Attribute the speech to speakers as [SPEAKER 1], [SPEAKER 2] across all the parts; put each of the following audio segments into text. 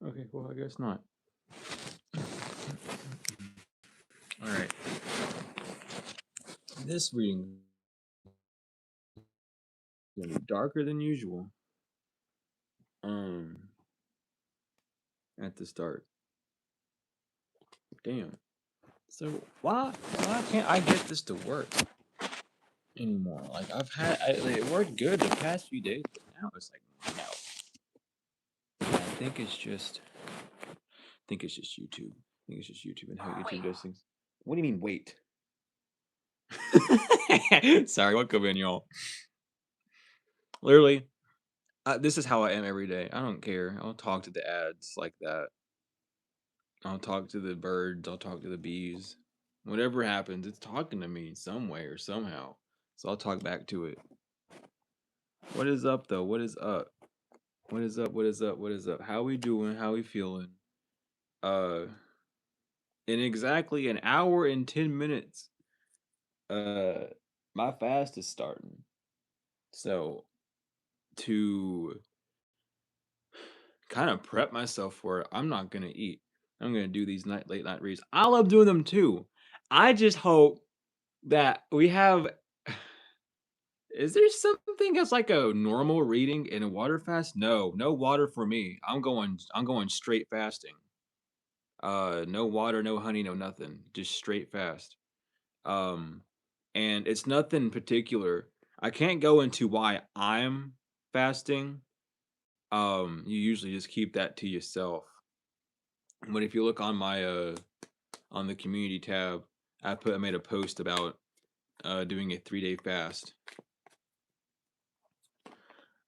[SPEAKER 1] Okay, well, I guess not. All right. This reading is gonna be darker than usual. Um, at the start. Damn. So why can't I get this to work anymore? Like it worked good the past few days, but now it's like no. I think it's just YouTube. I think it's just YouTube and how YouTube does things. What do you mean wait? Sorry, welcome in, y'all. Literally, this is how I am every day. I don't care. I'll talk to the ads like that. I'll talk to the birds. I'll talk to the bees. Whatever happens, it's talking to me some way or somehow. So I'll talk back to it. What is up, though? What is up? What is up? What is up? What is up? How we doing? How we feeling? Uh, in exactly an hour and 10 minutes, uh, my fast is starting. So to kind of prep myself for it, I'm not gonna eat. I'm gonna do these late night reads. I love doing them too. I just hope that we have. Is there something as like a normal reading in a water fast? No, no water for me. I'm going straight fasting. No water, no honey, no nothing. Just straight fast. Um, and it's nothing particular. I can't go into why I'm fasting. You usually just keep that to yourself. But if you look on my on the community tab, I made a post about doing a 3-day fast.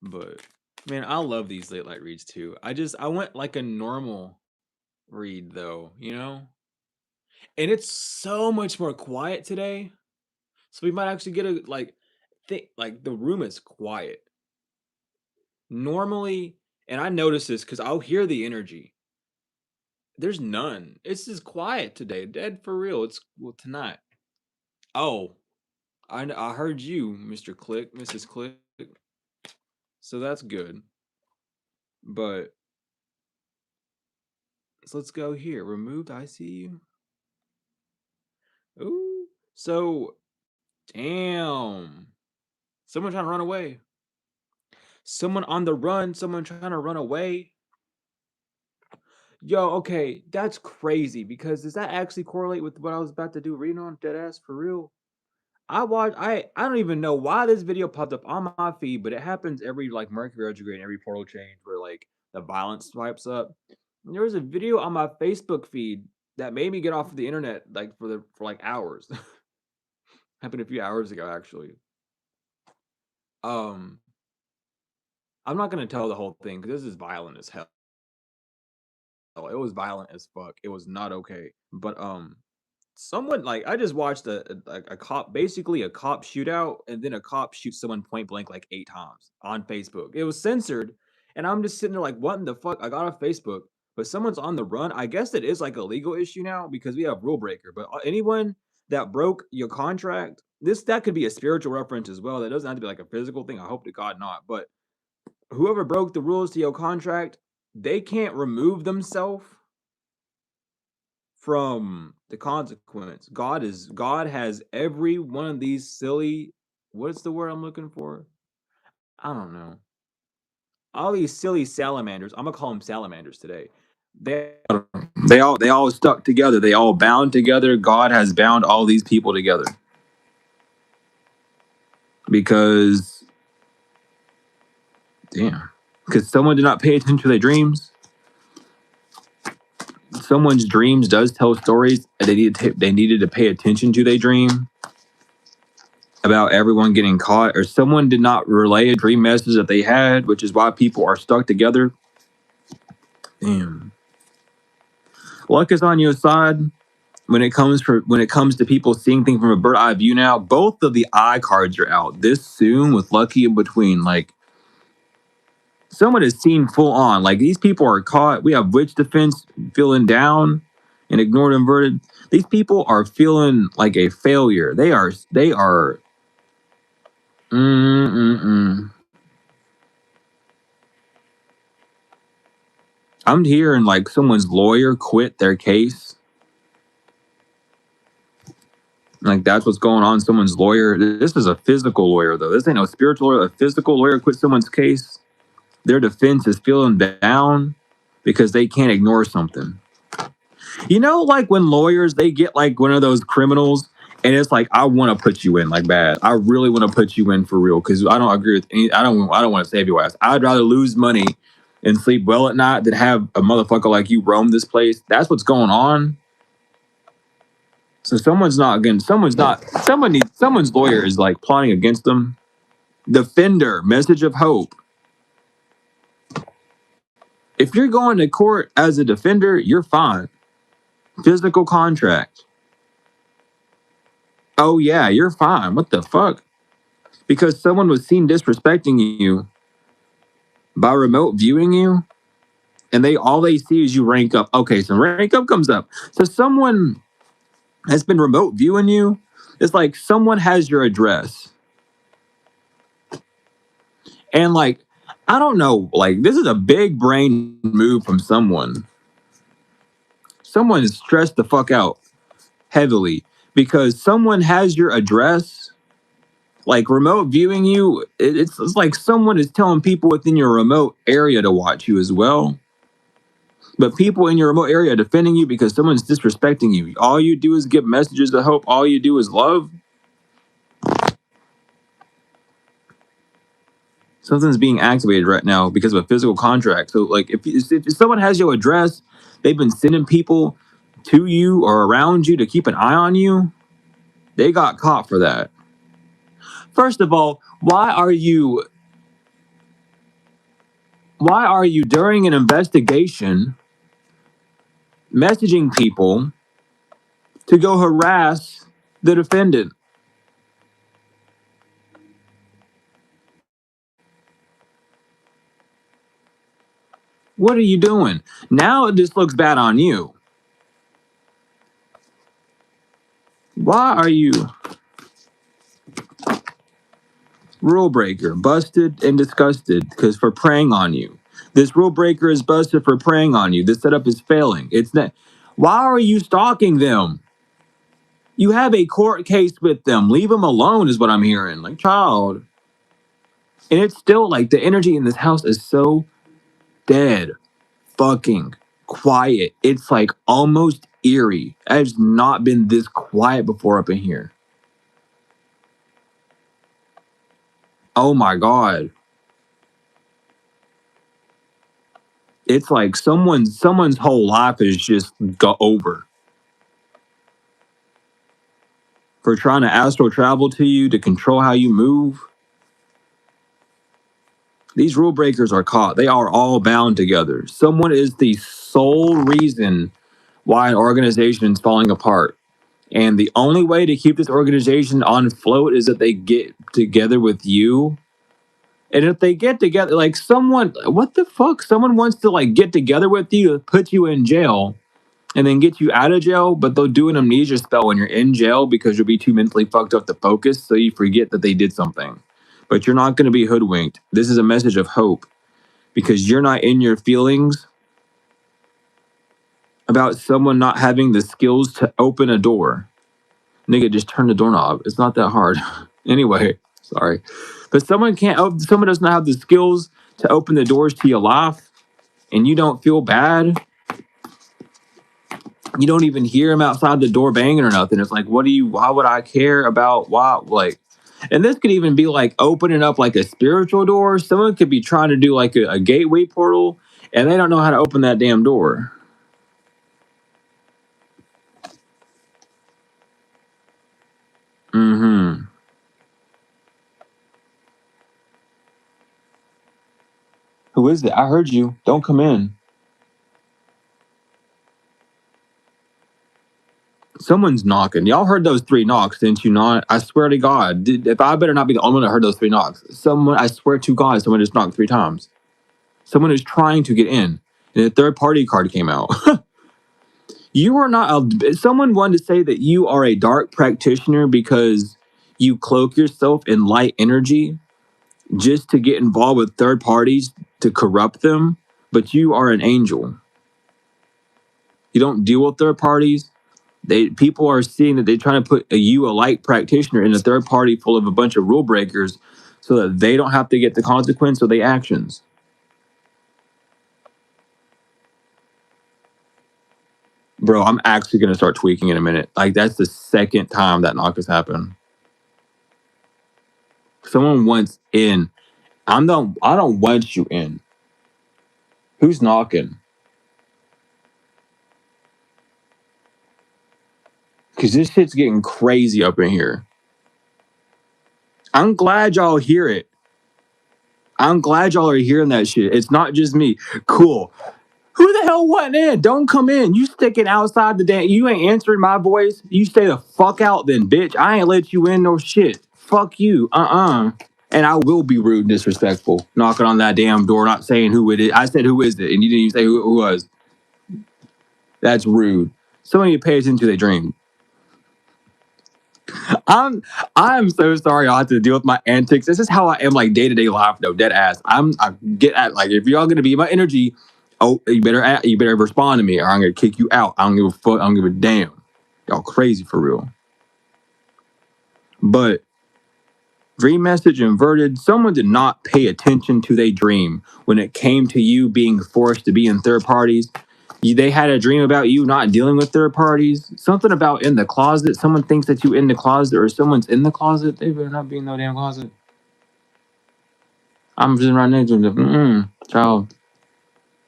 [SPEAKER 1] But man, I love these late light reads too. I went like a normal read though, you know? And it's so much more quiet today. So we might actually get a think like the room is quiet. Normally, and I notice this because I'll hear the energy. There's none. It's just quiet today. Dead for real. It's well tonight. Oh, I heard you, Mr. Click, Mrs. Click. So that's good. But so let's go here. Removed ICU. Ooh. So damn. Someone trying to run away. Someone on the run. Someone trying to run away. Yo, okay, that's crazy because does that actually correlate with what I was about to do reading on Deadass for real? I don't even know why this video popped up on my feed, but it happens every like Mercury retrograde and every portal change where like the violence swipes up. And there was a video on my Facebook feed that made me get off of the internet like for like hours. Happened a few hours ago actually. Um I'm not gonna tell the whole thing because this is violent as hell. It was violent as fuck. It was not okay. But someone like I just watched a cop basically a cop shootout and then a cop shoots someone point blank like 8 times on Facebook. It was censored, and I'm just sitting there like, what in the fuck? I got off Facebook, but someone's on the run. I guess it is like a legal issue now because we have rule breaker. But anyone that broke your contract, that could be a spiritual reference as well. That doesn't have to be like a physical thing. I hope to God not. But whoever broke the rules to your contract, they can't remove themselves from the consequence. God has every one of these silly, what's the word I'm looking for? I don't know. All these silly salamanders. I'm gonna call them salamanders today. They they all stuck together. They all bound together. God has bound all these people together because damn, because someone did not pay attention to their dreams. Someone's dreams does tell stories. And they needed to pay attention to their dream about everyone getting caught, or someone did not relay a dream message that they had, which is why people are stuck together. Damn. Luck is on your side when it comes to people seeing things from a bird eye view now. Both of the eye cards are out this soon with Lucky in between. Like someone is seen full on. Like these people are caught. We have witch defense feeling down and ignored inverted. These people are feeling like a failure. They are mm-mm-mm. I'm hearing like someone's lawyer quit their case. Like that's what's going on. Someone's lawyer. This is a physical lawyer though. This ain't no spiritual lawyer. A physical lawyer quit someone's case. Their defense is feeling down because they can't ignore something. You know, like when lawyers they get like one of those criminals, and it's like I want to put you in like bad. I really want to put you in for real because I don't agree with any. I don't want to save your ass. I'd rather lose money and sleep well at night than have a motherfucker like you roam this place. That's what's going on. So someone's someone's lawyer is like plotting against them. Defender, message of hope. If you're going to court as a defender, you're fine. Physical contract. Oh yeah, you're fine. What the fuck? Because someone was seen disrespecting you by remote viewing you, and all they see is you rank up. Okay, so rank up comes up. So someone has been remote viewing you. It's like someone has your address. And like, I don't know, like this is a big brain move from someone. Someone is stressed the fuck out heavily because someone has your address. Like remote viewing you, it's like someone is telling people within your remote area to watch you as well. But people in your remote area are defending you because someone's disrespecting you. All you do is give messages of hope. All you do is love. Something's being activated right now because of a physical contract. So like if someone has your address, they've been sending people to you or around you to keep an eye on you. They got caught for that. First of all, why are you during an investigation messaging people to go harass the defendant? What are you doing? Now this looks bad on you. Why are you rule breaker, busted and disgusted because for preying on you? This rule breaker is busted for preying on you. This setup is failing. It's not. Why are you stalking them? You have a court case with them. Leave them alone is what I'm hearing. Like child. And it's still like the energy in this house is so dead fucking quiet. It's like almost eerie. It has not been this quiet before up in here. Oh my God. It's like someone's whole life is just go over. For trying to astral travel to you to control how you move. These rule breakers are caught. They are all bound together. Someone is the sole reason why an organization is falling apart. And the only way to keep this organization on float is that they get together with you. And if they get together, like someone, what the fuck? Someone wants to like get together with you to put you in jail and then get you out of jail, but they'll do an amnesia spell when you're in jail because you'll be too mentally fucked up to focus, so you forget that they did something. But you're not going to be hoodwinked. This is a message of hope because you're not in your feelings about someone not having the skills to open a door. Nigga, just turn the doorknob. It's not that hard. Anyway, sorry. But someone does not have the skills to open the doors to your life and you don't feel bad. You don't even hear him outside the door banging or nothing. It's like, why would I care about why? Like, and this could even be like opening up like a spiritual door. Someone could be trying to do like a gateway portal and they don't know how to open that damn door. Mm-hmm. Who is it? I heard you. Don't come in. Someone's knocking. Y'all heard those 3 knocks, didn't you not? I swear to God. If I better not be the only one that heard those 3 knocks. I swear to God, someone just knocked 3 times. Someone is trying to get in. And a third party card came out. You are not someone wanted to say that you are a dark practitioner because you cloak yourself in light energy just to get involved with third parties to corrupt them. but you are an angel. You don't deal with third parties. People are seeing that they're trying to put a light practitioner in a third party full of a bunch of rule breakers so that they don't have to get the consequence of their actions. Bro, I'm actually gonna start tweaking in a minute. Like that's the second time that knock has happened. Someone wants in. I don't want you in. Who's knocking? Cause this shit's getting crazy up in here. I'm glad y'all hear it. I'm glad y'all are hearing that shit. It's not just me. Cool. Who the hell went in? Don't come in. You sticking outside the damn. You ain't answering my voice. You stay the fuck out then, bitch. I ain't let you in no shit. Fuck you. And I will be rude and disrespectful. Knocking on that damn door, not saying who it is. I said, who is it? And you didn't even say who it was. That's rude. Someone need to pay attention to their dream. I'm so sorry I have to deal with my antics. This is how I am like day-to-day life though, dead ass. I get at like if y'all gonna be my energy, oh you better respond to me or I'm gonna kick you out. I don't give a fuck, I don't give a damn. Y'all crazy for real. But dream message inverted, someone did not pay attention to their dream when it came to you being forced to be in third parties. They had a dream about you not dealing with third parties. Something about in the closet. Someone thinks that you in the closet or someone's in the closet. They better not be in no damn closet. I'm just right next to them. Child.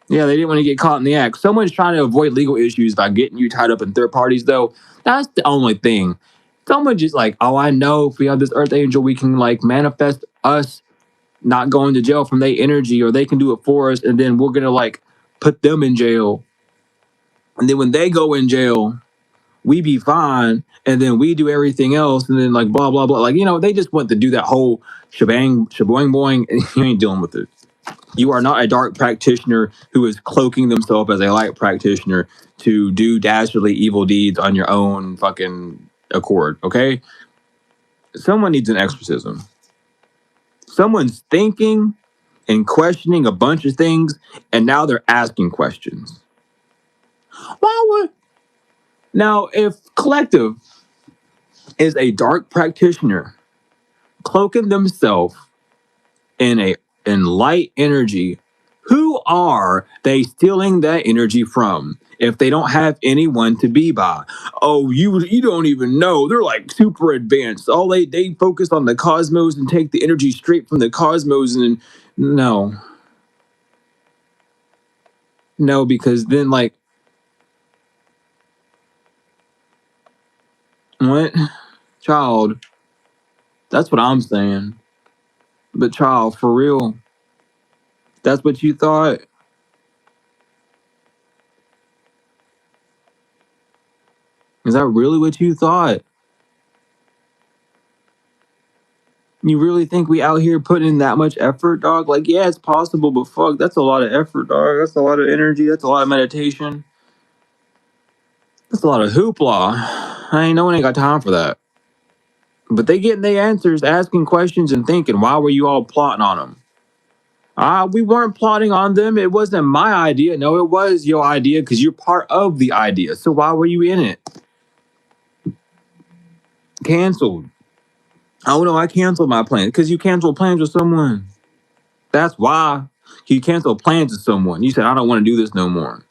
[SPEAKER 1] Yeah, they didn't want to get caught in the act. Someone's trying to avoid legal issues by getting you tied up in third parties, though. That's the only thing. Someone just like, oh, I know if we have this Earth Angel, we can like manifest us not going to jail from their energy, or they can do it for us, and then we're gonna like put them in jail. And then when they go in jail, we be fine, and then we do everything else, and then like blah blah blah. Like they just want to do that whole shebang, shaboing boing, and you ain't dealing with it. You are not a dark practitioner who is cloaking themselves as a light practitioner to do dastardly evil deeds on your own fucking accord. Okay, someone needs an exorcism. Someone's thinking and questioning a bunch of things, and now they're asking questions. Why would now if collective is a dark practitioner cloaking themselves in light energy, who are they stealing that energy from if they don't have anyone to be by? Oh, you don't even know. They're like super advanced. All they focus on the cosmos and take the energy straight from the cosmos. And no, because then like what? Child, that's what I'm saying. But child, for real, that's what you thought? Is that really what you thought? You really think we out here putting in that much effort, dog? Like, yeah, it's possible, but fuck, that's a lot of effort, dog. That's a lot of energy. That's a lot of meditation. That's a lot of hoopla. No one ain't got time for that. But they getting their answers, asking questions and thinking, why were you all plotting on them? We weren't plotting on them. It wasn't my idea. No, it was your idea because you're part of the idea. So why were you in it? Canceled. Oh no, I canceled my plan because you canceled plans with someone. That's why you canceled plans with someone. You said, I don't want to do this no more.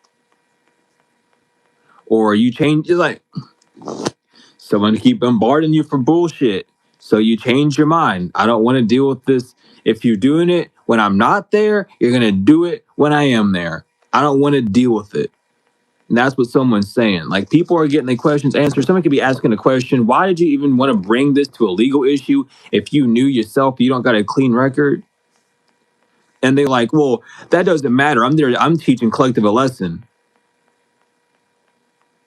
[SPEAKER 1] Or you change, like someone keep bombarding you for bullshit. So you change your mind. I don't want to deal with this. If you're doing it when I'm not there, you're going to do it when I am there. I don't want to deal with it. And that's what someone's saying. Like people are getting their questions answered. Someone could be asking a question. Why did you even want to bring this to a legal issue if you knew yourself you don't got a clean record? And they like, well, that doesn't matter. I'm there. I'm teaching collective a lesson.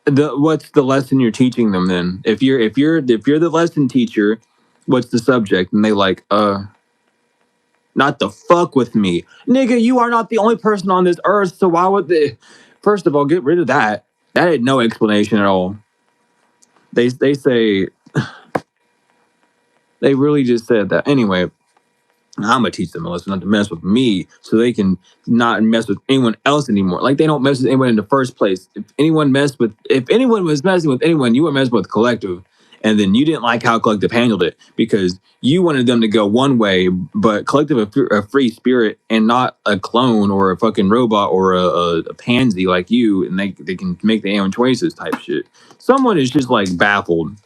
[SPEAKER 1] What's the lesson you're teaching them then? If you're the lesson teacher, what's the subject? And they like, not the fuck with me, nigga. You are not the only person on this earth. So why would they? First of all, get rid of that. That had no explanation at all. They say they really just said that anyway. I'm gonna teach them a lesson not to mess with me, so they can not mess with anyone else anymore. Like they don't mess with anyone in the first place. If anyone was messing with anyone, you were messing with Collective, and then you didn't like how Collective handled it because you wanted them to go one way, but Collective a free spirit and not a clone or a fucking robot or a pansy like you, and they can make their own choices type shit. Someone is just like baffled.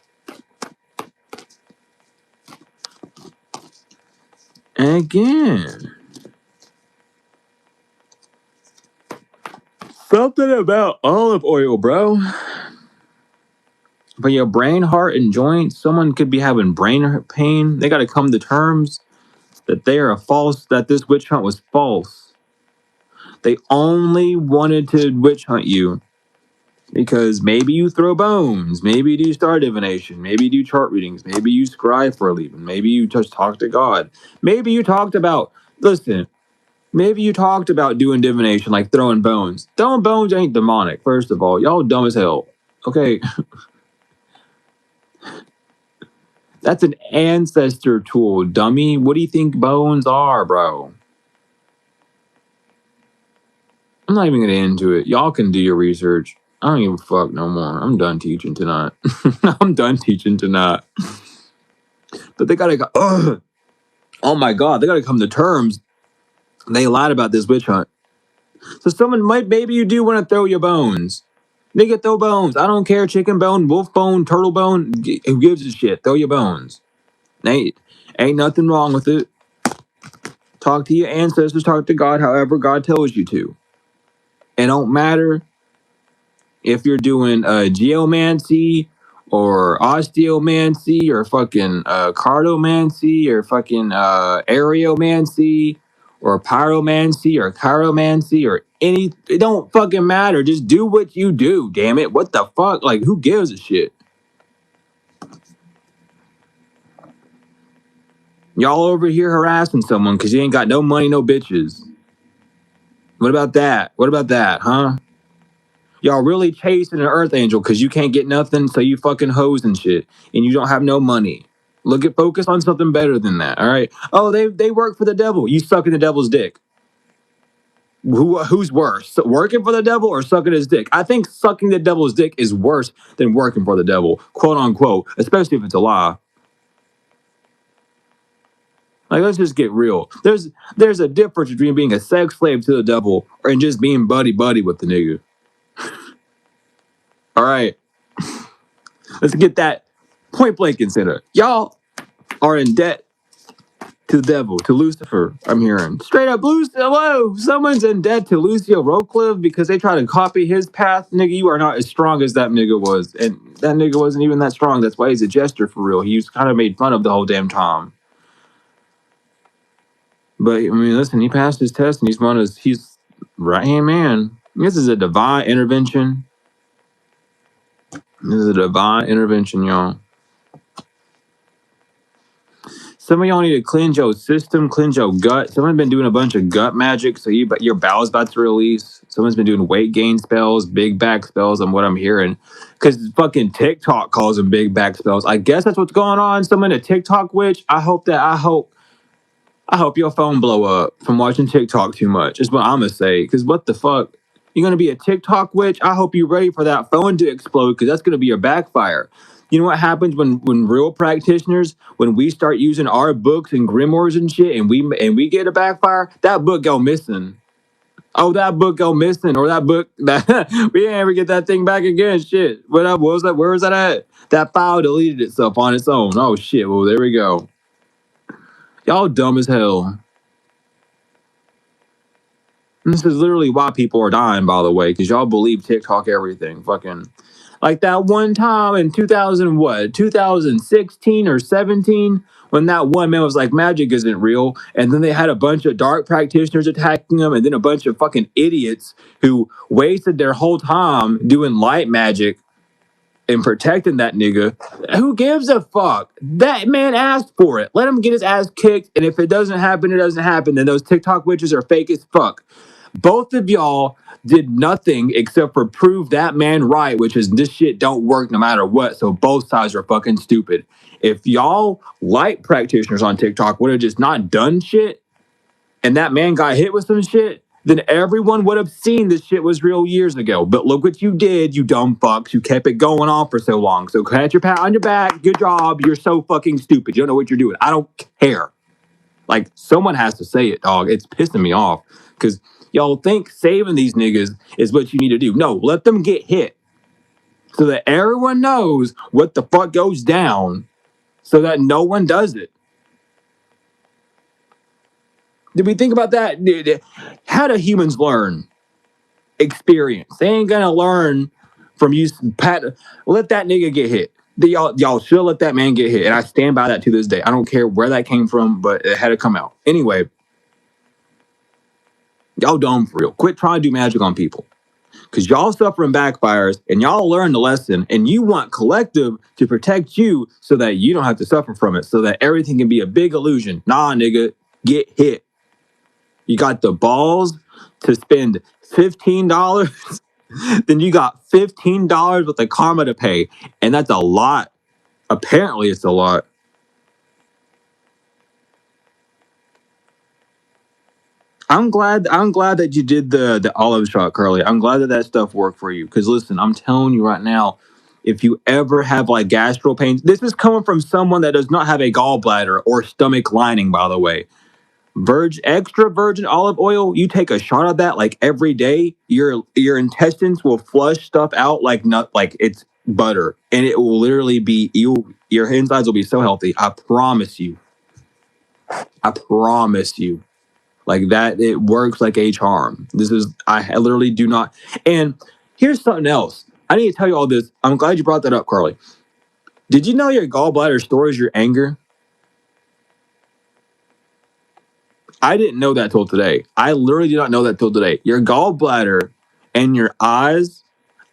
[SPEAKER 1] Again. Something about olive oil, bro. For your brain, heart, and joints, someone could be having brain pain. They got to come to terms that that this witch hunt was false. They only wanted to witch hunt you because maybe you throw bones, maybe you do star divination, maybe you do chart readings, maybe you scribe for a living, maybe you just talk to God. Maybe you talked about, listen, maybe you talked about doing divination, like throwing bones. Throwing bones ain't demonic, first of all. Y'all dumb as hell. Okay, that's an ancestor tool, dummy. What do you think bones are, bro? I'm not even gonna get into it. Y'all can do your research. I don't give a fuck no more. I'm done teaching tonight. I'm done teaching tonight. But they gotta go. Ugh. Oh my god, they gotta come to terms. They lied about this witch hunt. So maybe you do want to throw your bones. Nigga, throw bones. I don't care. Chicken bone, wolf bone, turtle bone. Who gives a shit? Throw your bones. Ain't nothing wrong with it. Talk to your ancestors. Talk to God however God tells you to. It don't matter if you're doing geomancy or osteomancy or fucking cardomancy or fucking aeromancy or pyromancy or chiromancy or any, it don't fucking matter. Just do what you do, damn it. What the fuck? Like, who gives a shit? Y'all over here harassing someone because you ain't got no money, no bitches. What about that? What about that, huh? Y'all really chasing an earth angel because you can't get nothing, so you fucking hoes and shit, and you don't have no money. Focus on something better than that, all right? Oh, they work for the devil. You sucking the devil's dick. Who's worse, working for the devil or sucking his dick? I think sucking the devil's dick is worse than working for the devil, quote unquote, especially if it's a lie. Like, let's just get real. There's a difference between being a sex slave to the devil and just being buddy buddy with the nigga. All right, let's get that point blank consider. Y'all are in debt to the devil, to Lucifer. I'm hearing straight up, hello, someone's in debt to Lucio Rockcliffe because they try to copy his path. Nigga, you are not as strong as that nigga was, and that nigga wasn't even that strong. That's why he's a jester for real. He was kind of made fun of the whole damn time. But I mean, listen, he passed his test, and he's right hand man. This is a divine intervention. This is a divine intervention, y'all. Some of y'all need to cleanse your system, cleanse your gut. Someone's been doing a bunch of gut magic, so your bowel's about to release. Someone's been doing weight gain spells, big back spells, on what I'm hearing. Because fucking TikTok calls them big back spells. I guess that's what's going on. Someone a TikTok witch. I hope your phone blow up from watching TikTok too much, is what I'm gonna say. Because what the fuck? You're gonna be a TikTok witch? I hope you're ready for that phone to explode, because that's gonna be a backfire. You know what happens when real practitioners, when we start using our books and grimoires and shit, and we get a backfire, that book go missing. Oh, that book go missing, or that book that we didn't ever get that thing back again. Shit, what was that? Where was that at? That file deleted itself on its own. Oh shit. Well, there we go. Y'all dumb as hell. And this is literally why people are dying, by the way, because y'all believe TikTok everything. Fucking like that one time in 2016 or 17, when that one man was like, magic isn't real. And then they had a bunch of dark practitioners attacking them, and then a bunch of fucking idiots who wasted their whole time doing light magic and protecting that nigga. Who gives a fuck? That man asked for it. Let him get his ass kicked. And if it doesn't happen, it doesn't happen. Then those TikTok witches are fake as fuck. Both of y'all did nothing except for prove that man right, which is this shit don't work no matter what. So both sides are fucking stupid. If y'all light practitioners on TikTok would have just not done shit and that man got hit with some shit, then everyone would have seen this shit was real years ago. But look what you did, you dumb fucks. You kept it going on for so long. So pat your pat on your back. Good job. You're so fucking stupid. You don't know what you're doing. I don't care. Like, someone has to say it, dog. It's pissing me off. Because y'all think saving these niggas is what you need to do. No, let them get hit. So that everyone knows what the fuck goes down. So that no one does it. Did we think about that? How do humans learn? Experience. They ain't gonna learn from you. Let that nigga get hit. Y'all should let that man get hit. And I stand by that to this day. I don't care where that came from, but it had to come out. Anyway, y'all dumb for real. Quit trying to do magic on people. Because y'all suffering backfires and y'all learn the lesson and you want collective to protect you so that you don't have to suffer from it, so that everything can be a big illusion. Nah, nigga, get hit. You got the balls to spend $15, then you got $15 with the karma to pay. And that's a lot. Apparently, it's a lot. I'm glad that you did the olive shot, Carly. I'm glad that stuff worked for you. Because listen, I'm telling you right now, if you ever have like gastro pains, this is coming from someone that does not have a gallbladder or stomach lining, by the way. Extra virgin olive oil, you take a shot of that like every day, your intestines will flush stuff out like it's butter, and it will literally be your insides will be so healthy. I promise you. I promise you. Like that, it works like a charm. I literally do not. And here's something else. I need to tell you all this. I'm glad you brought that up, Carly. Did you know your gallbladder stores your anger? I didn't know that till today. I literally did not know that till today. Your gallbladder and your eyes.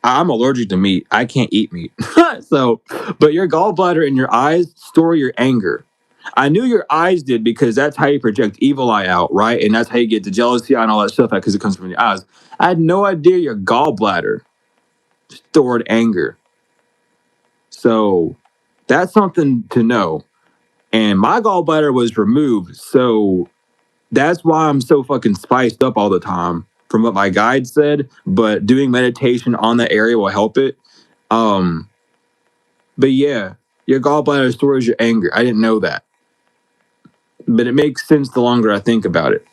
[SPEAKER 1] I'm allergic to meat. I can't eat meat. But your gallbladder and your eyes store your anger. I knew your eyes did because that's how you project evil eye out, right? And that's how you get the jealousy and all that stuff because it comes from your eyes. I had no idea your gallbladder stored anger. So that's something to know. And my gallbladder was removed. So that's why I'm so fucking spiced up all the time from what my guide said. But doing meditation on that area will help it. But yeah, your gallbladder stores your anger. I didn't know that. But it makes sense the longer I think about it.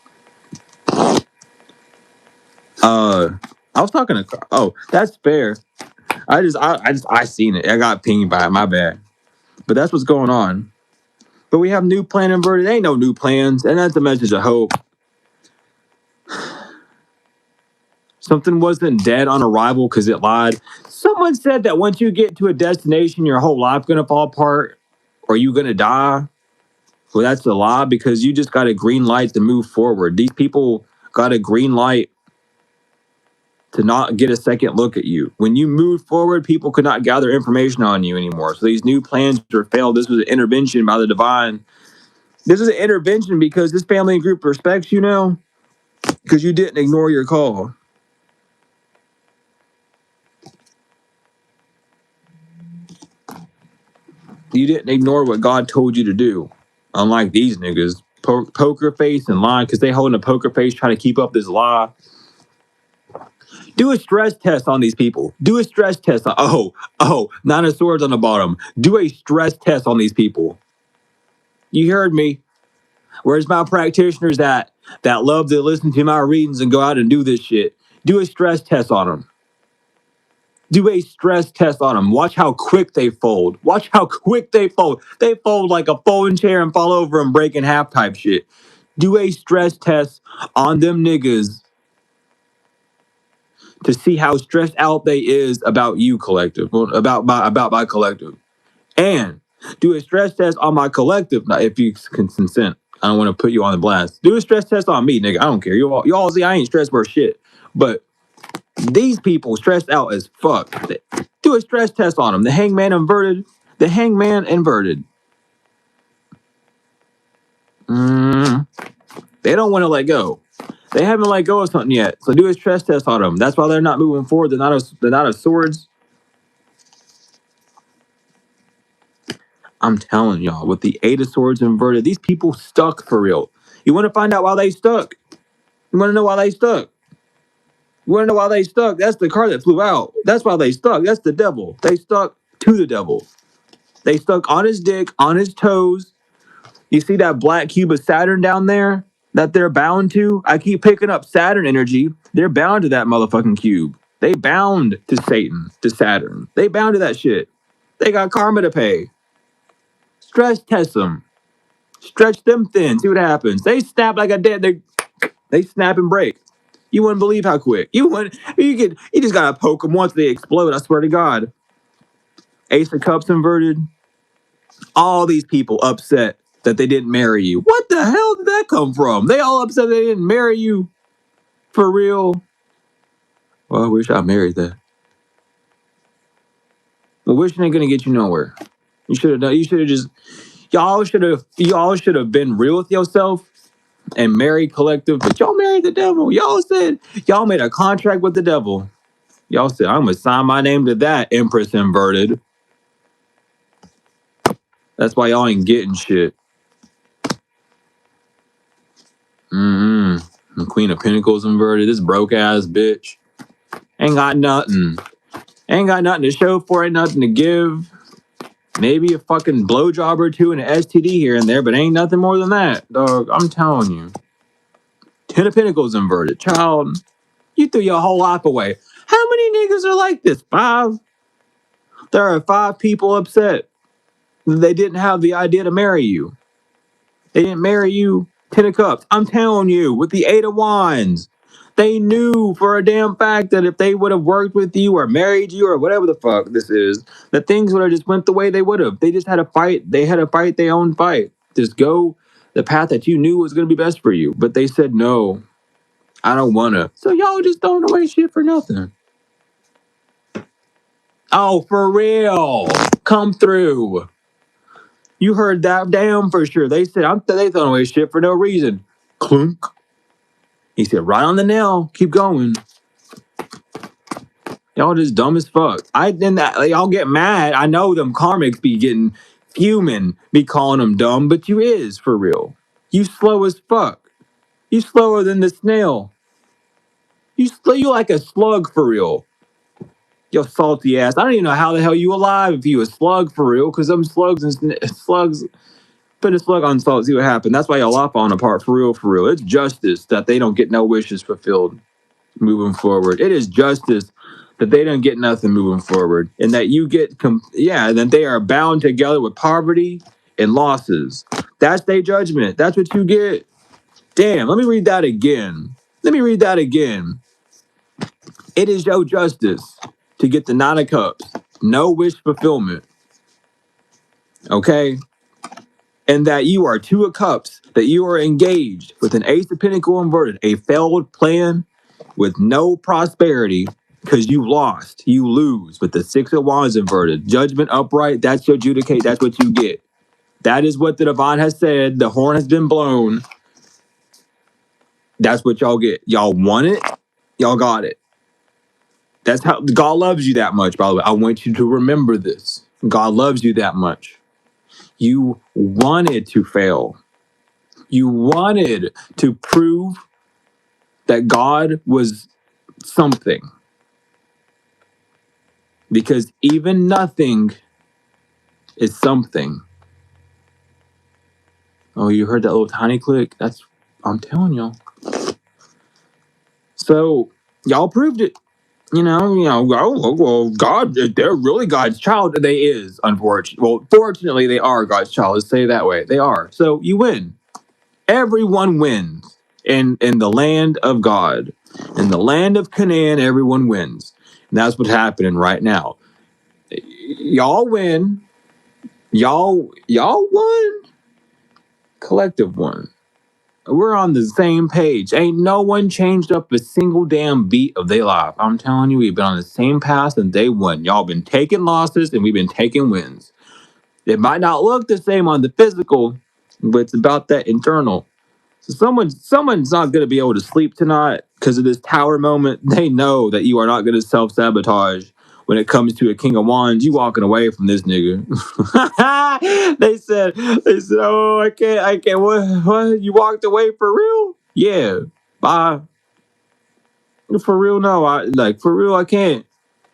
[SPEAKER 1] I was talking to. Oh, that's fair. I seen it. I got pinged by it. My bad. But that's what's going on. But we have new plan inverted. Ain't no new plans, and that's a message of hope. Something wasn't dead on arrival because it lied. Someone said that once you get to a destination, your whole life gonna fall apart, or you gonna die. Well, that's a lie because you just got a green light to move forward. These people got a green light to not get a second look at you. When you moved forward, people could not gather information on you anymore. So these new plans were failed. This was an intervention by the divine. This is an intervention because this family and group respects you now because you didn't ignore your call. You didn't ignore what God told you to do. Unlike these niggas, poker face and lie because they holding a poker face trying to keep up this lie. Do a stress test on these people. Do a stress test. Nine of swords on the bottom. Do a stress test on these people. You heard me. Where's my practitioners that love to listen to my readings and go out and do this shit? Do a stress test on them. Do a stress test on them. Watch how quick they fold. Watch how quick they fold. They fold like a folding chair and fall over and break in half type shit. Do a stress test on them niggas to see how stressed out they is about you, collective. About my collective. And do a stress test on my collective. Now, if you can consent. I don't want to put you on the blast. Do a stress test on me, nigga. I don't care. You all see I ain't stressed for shit. But these people stressed out as fuck. Do a stress test on them. The hangman inverted. The hangman inverted. They don't want to let go. They haven't let go of something yet. So do a stress test on them. That's why they're not moving forward. They're not of swords. I'm telling y'all, with the Eight of Swords inverted, these people stuck for real. You want to find out why they stuck? You want to know why they stuck? You want to know why they stuck? That's the card that flew out. That's why they stuck. That's the devil. They stuck to the devil. They stuck on his dick, on his toes. You see that black cube of Saturn down there that they're bound to? I keep picking up Saturn energy. They're bound to that motherfucking cube. They bound to Satan, to Saturn. They bound to that shit. They got karma to pay. Stress test them. Stretch them thin. See what happens. They snap like a dead. They snap and break. You wouldn't believe how quick. You just gotta poke them once they explode. I swear to God. Ace of Cups inverted. All these people upset that they didn't marry you. What the hell did that come from? They all upset they didn't marry you. For real. Well, I wish I married that. Well, wishing ain't gonna get you nowhere. You should have done. You should have just. Y'all should have been real with yourself and married collective. But y'all married the devil. Y'all said y'all made a contract with the devil. Y'all said I'm gonna sign my name to that, Empress inverted. That's why y'all ain't getting shit. The Queen of Pentacles inverted. This broke ass bitch ain't got nothing. Ain't got nothing to show for it. Nothing to give. Maybe a fucking blowjob or two and an STD here and there, but ain't nothing more than that, dog. I'm telling you. Ten of Pentacles inverted. Child, you threw your whole life away. How many niggas are like this? 5? There are 5 people upset. They didn't have the idea to marry you. They didn't marry you. 10 of Cups. I'm telling you, with the 8 of Wands, they knew for a damn fact that if they would have worked with you or married you or whatever the fuck this is, that things would have just went the way they would have. They just had to fight. They had to fight their own fight. Just go the path that you knew was going to be best for you. But they said, no, I don't want to. So y'all just throwing away shit for nothing. Oh, for real. Come through. You heard that damn for sure. They said, they throwing away shit for no reason. Clunk. He said, right on the nail. Keep going. Y'all just dumb as fuck. Y'all get mad. I know them karmics be getting fuming, be calling them dumb, but you is for real. You slow as fuck. You slower than the snail. You like a slug for real. Yo salty ass. I don't even know how the hell you alive if you a slug for real, because them slugs and slugs. Put a slug on salt, see what happened. That's why y'all all falling apart for real, for real. It's justice that they don't get no wishes fulfilled moving forward. It is justice that they don't get nothing moving forward. And that you get, that they are bound together with poverty and losses. That's their judgment. That's what you get. Damn, let me read that again. It is your justice to get the 9 of Cups. No wish fulfillment. Okay? And that you are 2 of Cups, that you are engaged with an Ace of Pentacles inverted, a failed plan with no prosperity because you lost, you lose with the 6 of Wands inverted. Judgment upright, that's your judicate, that's what you get. That is what the divine has said. The horn has been blown. That's what y'all get. Y'all want it, y'all got it. That's how God loves you that much, by the way. I want you to remember this. God loves you that much. You wanted to fail. You wanted to prove that God was something. Because even nothing is something. Oh, you heard that little tiny click? I'm telling y'all. So, y'all proved it. Well, God, they're really God's child. They is, unfortunately. Well, fortunately, they are God's child. Let's say it that way. They are. So, you win. Everyone wins in the land of God. In the land of Canaan, everyone wins. And that's what's happening right now. Y'all win. Y'all won. Collective won. We're on the same page. Ain't no one changed up a single damn beat of their life. I'm telling you, we've been on the same path since day one. Y'all been taking losses and we've been taking wins. It might not look the same on the physical, but it's about that internal. So someone's not gonna be able to sleep tonight because of this tower moment. They know that you are not gonna self-sabotage when it comes to a King of Wands. You walking away from this nigga. They said, oh, I can't. What? You walked away for real? Yeah. Bye. For real, no. For real, I can't.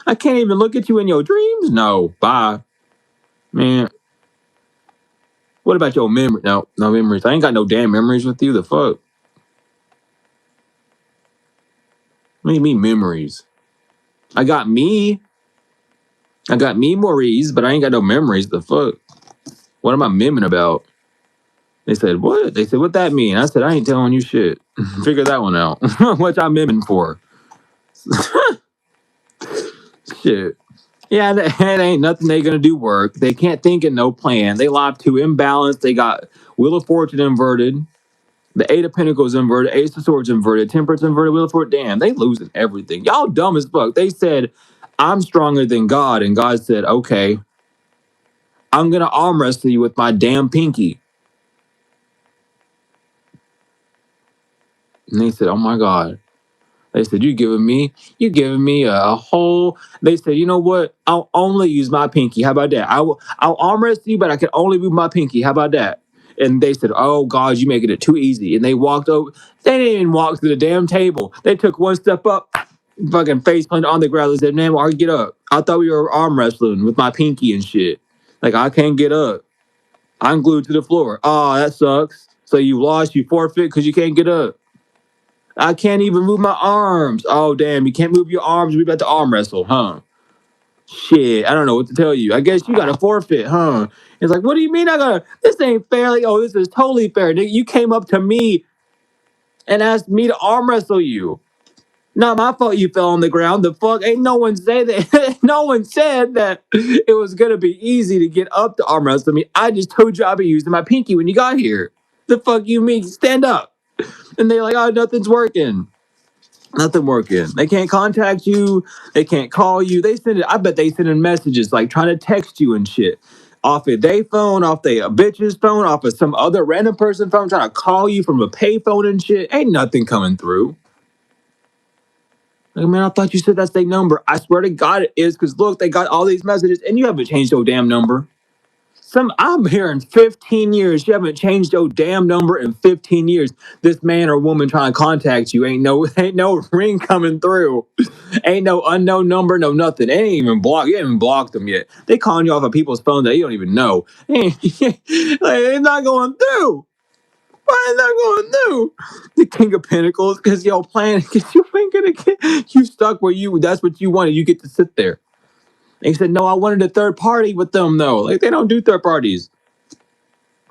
[SPEAKER 1] I can't even look at you in your dreams. No. Bye, man. What about your memory? No, no memories. I ain't got no damn memories with you. The fuck? What do you mean memories? I got me. I got memories, but I ain't got no memories. The fuck? What am I memming about? They said, what? They said, what that mean? I said, I ain't telling you shit. Figure that one out. What y'all memming for? Shit. Yeah, it ain't nothing they gonna do work. They can't think of no plan. They live too imbalanced. They got Wheel of Fortune inverted. The Eight of Pentacles inverted, Ace of Swords inverted, Temperance inverted, Wheel of Fortune. Damn, they losing everything. Y'all dumb as fuck. They said, I'm stronger than God. And God said, okay, I'm going to arm wrestle you with my damn pinky. And they said, oh my God. They said, you giving me a whole. They said, you know what? I'll only use my pinky. How about that? I'll arm wrestle you, but I can only move my pinky. How about that? And they said, oh God, you making it too easy. And they walked over. They didn't even walk to the damn table. They took one step up, fucking face planted on the ground. They said, man, why get up? I thought we were arm wrestling with my pinky and shit. Like, I can't get up. I'm glued to the floor. Oh, that sucks. So you lost, you forfeit because you can't get up. I can't even move my arms. Oh, damn, you can't move your arms. We about to arm wrestle, huh? Shit, I don't know what to tell you. I guess you got to forfeit, huh? It's like, what do you mean I got to? This ain't fair. Like, oh, this is totally fair. You came up to me and asked me to arm wrestle you. Not my fault you fell on the ground. The fuck? Ain't no one say that. No one said that it was going to be easy to get up to arm wrestle me. I just told you I'd be using my pinky when you got here. The fuck you mean? Stand up. And they're like, oh, nothing's working. Nothing working. They can't contact you. They can't call you. They send it. I bet they sending messages like trying to text you and shit. Off of their phone, off their bitch's phone, off of some other random person phone, trying to call you from a payphone and shit. Ain't nothing coming through. Like, man, I thought you said that's their number. I swear to God it is, because look, they got all these messages and you haven't changed your damn number. I'm here in 15 years. You haven't changed your damn number in 15 years. This man or woman trying to contact you ain't no ring coming through. Ain't no unknown number, no nothing. They ain't even blocked. You haven't blocked them yet. They calling you off of people's phones that you don't even know. Like, it's not going through. Why is that going through? The King of Pentacles, because your plan, because you ain't gonna get you stuck where that's what you wanted. You get to sit there. They said, no, I wanted a third party with them, though. Like, they don't do third parties.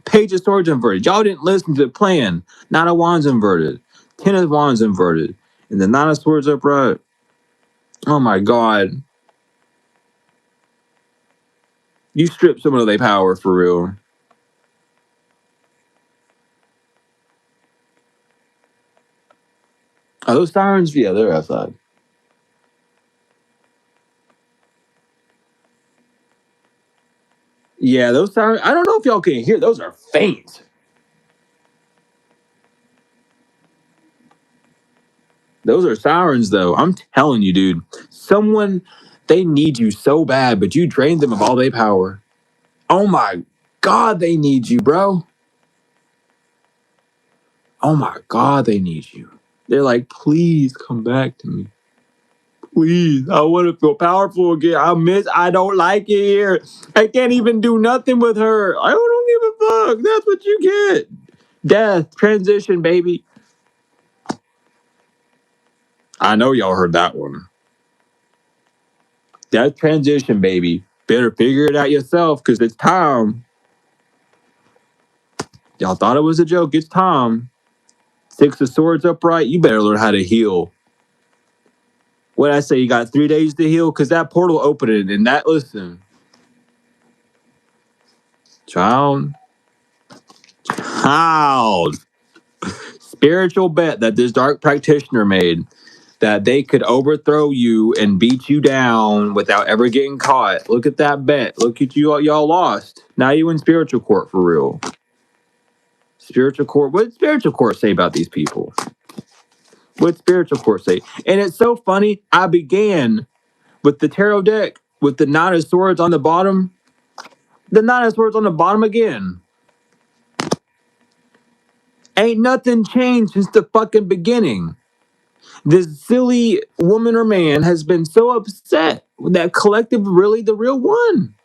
[SPEAKER 1] Page of Swords inverted. Y'all didn't listen to the plan. Nine of Wands inverted. Ten of Wands inverted. And the Nine of Swords upright. Oh, my God. You stripped some of their power, for real. Are those sirens? Yeah, they're outside. Yeah, those sirens. I don't know if y'all can hear. Those are faint. Those are sirens, though. I'm telling you, dude. Someone, they need you so bad, but you drained them of all their power. Oh my God, they need you, bro. Oh my God, they need you. They're like, please come back to me. Please, I want to feel powerful again. I don't like it here. I can't even do nothing with her. I don't give a fuck. That's what you get. Death, transition, baby. I know y'all heard that one. Death, transition, baby. Better figure it out yourself, because it's time. Y'all thought it was a joke. It's time. Six of Swords upright. You better learn how to heal. What I say, you got 3 days to heal, because that portal opened, and that, listen. Child. Spiritual bet that this dark practitioner made, that they could overthrow you and beat you down without ever getting caught. Look at that bet. Look at you, y'all lost. Now you in spiritual court for real. Spiritual court. What did spiritual court say about these people? What spiritual court say? And it's so funny. I began with the tarot deck with the Nine of Swords on the bottom. The Nine of Swords on the bottom again. Ain't nothing changed since the fucking beginning. This silly woman or man has been so upset with that collective really the real one.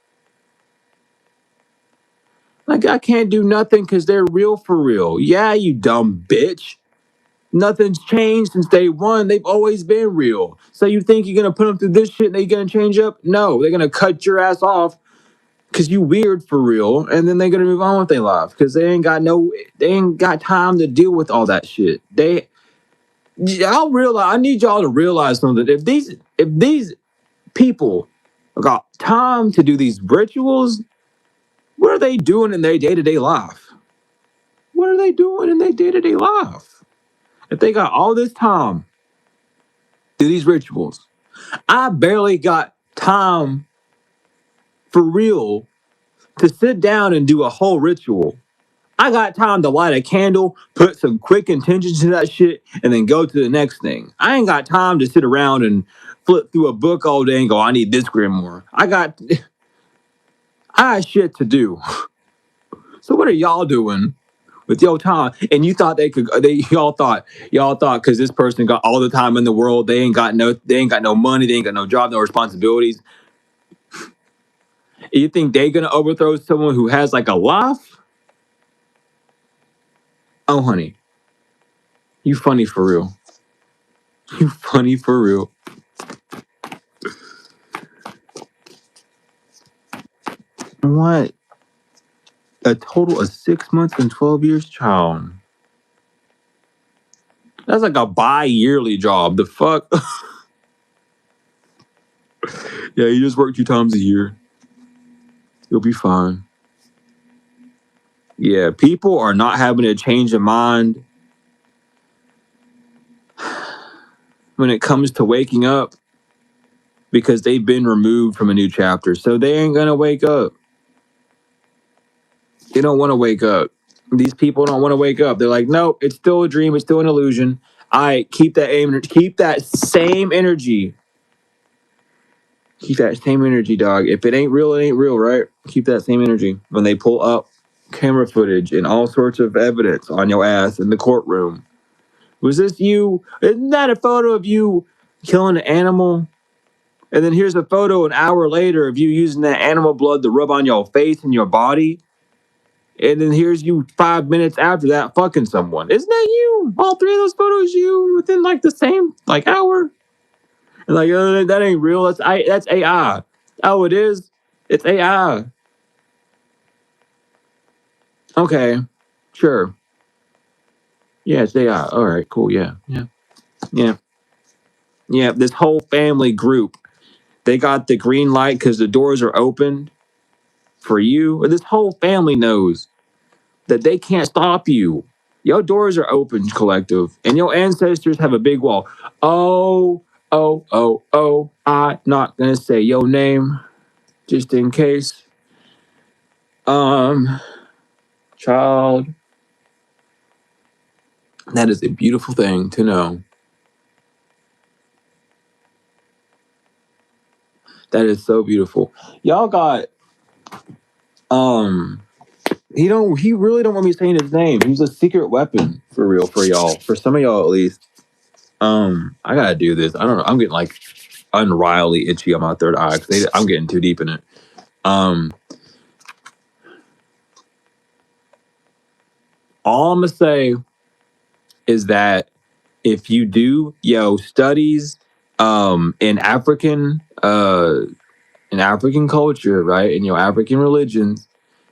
[SPEAKER 1] Like, I can't do nothing because they're real for real. Yeah, you dumb bitch. Nothing's changed since day one. They've always been real. So you think you're going to put them through this shit and they're going to change up? No, they're going to cut your ass off because you weird for real. And then they're going to move on with their life because they ain't got time to deal with all that shit. I need y'all to realize something. If these people got time to do these rituals, what are they doing in their day-to-day life? What are they doing in their day-to-day life? If they got all this time to do these rituals, I barely got time for real to sit down and do a whole ritual. I got time to light a candle, put some quick intentions to that shit, and then go to the next thing. I ain't got time to sit around and flip through a book all day and go, I need this grimoire. I got shit to do. So what are y'all doing with your time? And you thought y'all thought because this person got all the time in the world, they ain't got no money, they ain't got no job, no responsibilities. You think they gonna overthrow someone who has like a life? Oh, honey, you funny for real. You funny for real. What? A total of 6 months and 12 years, child. That's like a bi-yearly job. The fuck? Yeah, you just work 2 times a year. You'll be fine. Yeah, people are not having a change of mind when it comes to waking up because they've been removed from a new chapter. So they ain't gonna wake up. They don't want to wake up. These people don't want to wake up. They're like, nope, it's still a dream. It's still an illusion. Keep that aim. Keep that same energy. Keep that same energy, dog. If it ain't real, it ain't real, right? Keep that same energy. When they pull up camera footage and all sorts of evidence on your ass in the courtroom. Was this you? Isn't that a photo of you killing an animal? And then here's a photo an hour later of you using that animal blood to rub on your face and your body. And then here's you 5 minutes after that fucking someone. Isn't that you? All 3 of those photos you within like the same like hour? And like, that ain't real. That's AI. Oh, it is? It's AI. Okay. Sure. Yeah, it's AI. All right, cool. Yeah. Yeah, this whole family group, they got the green light because the doors are open for you. This whole family knows that they can't stop you. Your doors are open, collective, and your ancestors have a big wall. I'm not gonna say your name, just in case. Child, that is a beautiful thing to know. That is so beautiful. Y'all got, he really don't want me saying his name. He's a secret weapon for real, for y'all, for some of y'all at least. I gotta do this. I don't know. I'm getting like unreally itchy on my third eye because I'm getting too deep in it. All I'm gonna say is that if you do studies in African culture, right, in your African religions,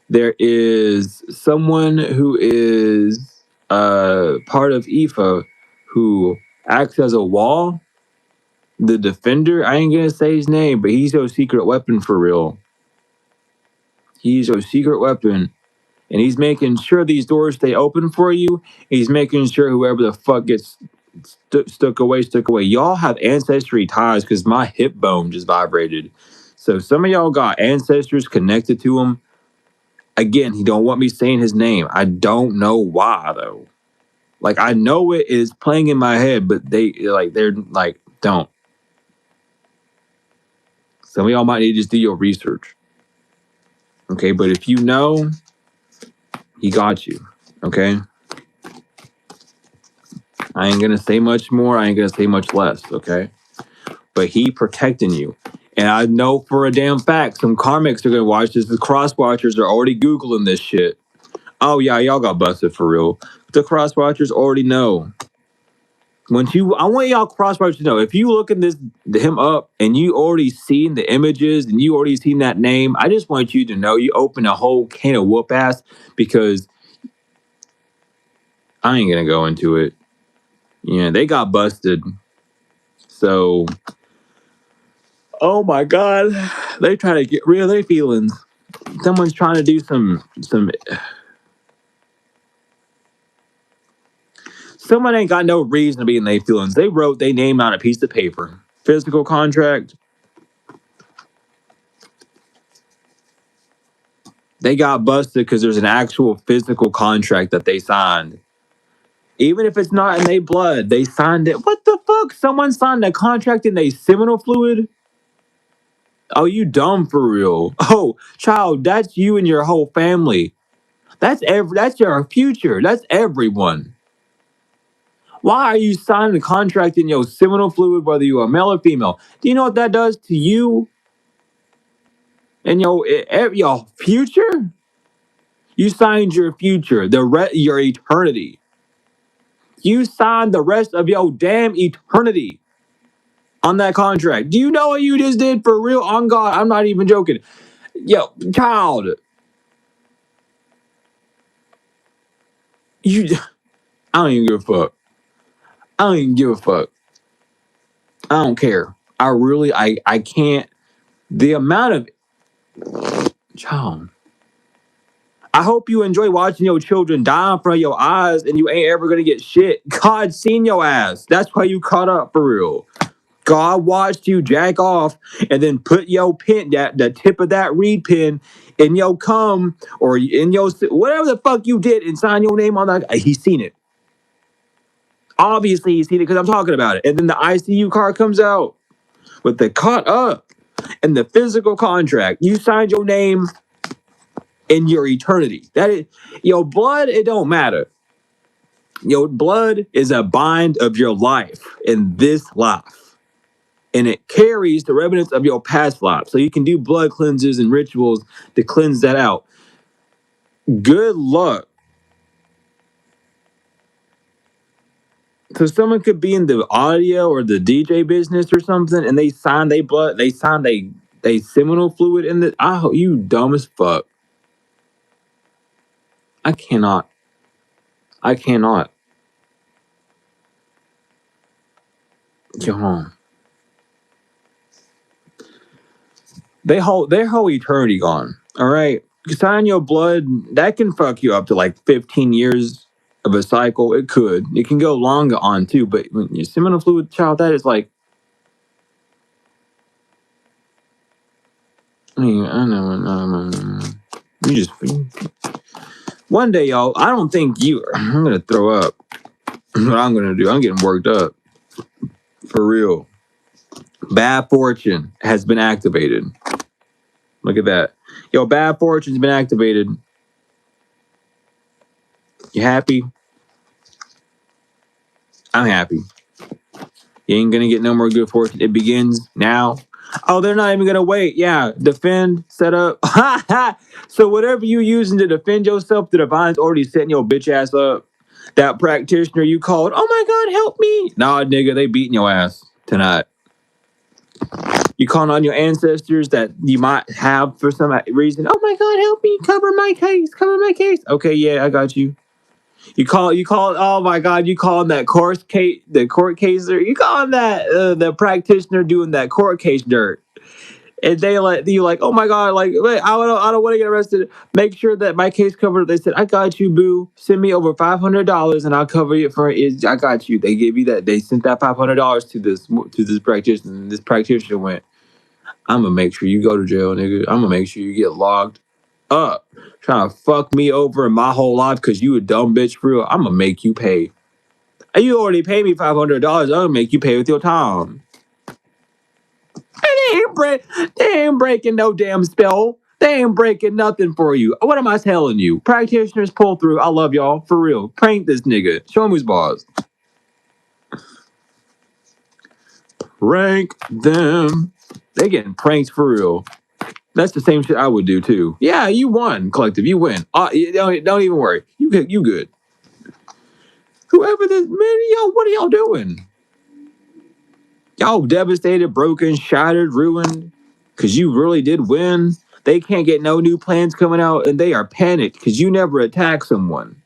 [SPEAKER 1] there is someone who is part of Ifa who acts as a wall. The defender, I ain't gonna say his name, but he's your secret weapon for real. He's your secret weapon. And he's making sure these doors stay open for you. He's making sure whoever the fuck gets stuck away. Y'all have ancestry ties because my hip bone just vibrated. So some of y'all got ancestors connected to them Again, he don't want me saying his name. I don't know why though. Like I know it is playing in my head, but they're like don't. Some of y'all might need to just do your research. Okay, but if you know, he got you. Okay. I ain't gonna say much more. I ain't gonna say much less. Okay. But he protecting you. And I know for a damn fact some karmics are gonna watch this. The cross watchers are already Googling this shit. Oh yeah, y'all got busted for real. The cross watchers already know. I want y'all cross watchers to know if you look at him up and you already seen the images and you already seen that name, I just want you to know you open a whole can of whoop ass because I ain't gonna go into it. Yeah, they got busted. So oh my god, they try to get rid of their feelings. Someone's trying to do some. Someone ain't got no reason to be in their feelings. They wrote their name on a piece of paper. Physical contract. They got busted because there's an actual physical contract that they signed. Even if it's not in their blood, they signed it. What the fuck? Someone signed a contract in their seminal fluid? Oh, you dumb for real. Oh, child, that's you and your whole family. That's your future. That's everyone. Why are you signing a contract in your seminal fluid, whether you are male or female? Do you know what that does to you and your future? You signed your future, your eternity. You signed the rest of your damn eternity on that contract. Do you know what you just did for real? On God, I'm not even joking. Yo, child, you. I don't even give a fuck. I don't even give a fuck. I don't care. I can't. The amount of child. I hope you enjoy watching your children die in front of your eyes and you ain't ever gonna get shit. God seen your ass. That's why you caught up for real. God watched you jack off and then put your pin, the tip of that reed pin in your cum or in your whatever the fuck you did and sign your name on that. He's seen it. Obviously, he's seen it because I'm talking about it. And then the ICU card comes out with the caught up and the physical contract. You signed your name in your eternity. That is your blood, it don't matter. Your blood is a bind of your life in this life. And it carries the remnants of your past life. So you can do blood cleanses and rituals to cleanse that out. Good luck. So someone could be in the audio or the DJ business or something and they sign their blood, they sign they seminal fluid in the you dumb as fuck. I cannot. I cannot. Yo. Their whole eternity gone. All right. Sign your blood, that can fuck you up to like 15 years of a cycle. It could. It can go longer on too, but when your seminal fluid child, that is like I mean, I know. You just one day, y'all. I don't think you. I'm gonna throw up. What I'm gonna do? I'm getting worked up for real. Bad fortune has been activated. Look at that. Yo, bad fortune's been activated. You happy? I'm happy. You ain't gonna get no more good fortune. It begins now. Oh, they're not even gonna wait. Yeah, defend, set up. So whatever you using to defend yourself, the divine's already setting your bitch ass up. That practitioner you called, oh my God, help me. Nah, nigga, they beating your ass tonight. You calling on your ancestors that you might have for some reason. Oh my God, help me, cover my case. Okay, yeah, I got you. You call, oh my God, you calling that the court caser. You calling that the practitioner doing that court case dirt. And they like, oh my God, like, wait, I don't want to get arrested. Make sure that my case covered. They said, I got you, boo. Send me over $500 and I'll cover it for it. I got you. They gave you that. They sent that $500 to this practitioner. And this practitioner went, I'm gonna make sure you go to jail, nigga. I'm gonna make sure you get locked up. Trying to fuck me over in my whole life because you a dumb bitch for real. I'm gonna make you pay. And you already paid me $500. I'm gonna make you pay with your time. They ain't breaking no damn spell. They ain't breaking nothing for you. What am I telling you? Practitioners pull through. I love y'all. For real. Prank this nigga. Show him who's boss. Prank them. They getting pranked for real. That's the same shit I would do too. Yeah, you won, collective. You win. Don't even worry. You good. Whoever this man, y'all, what are y'all doing? Y'all devastated, broken, shattered, ruined, because you really did win. They can't get no new plans coming out, and they are panicked because you never attacked someone.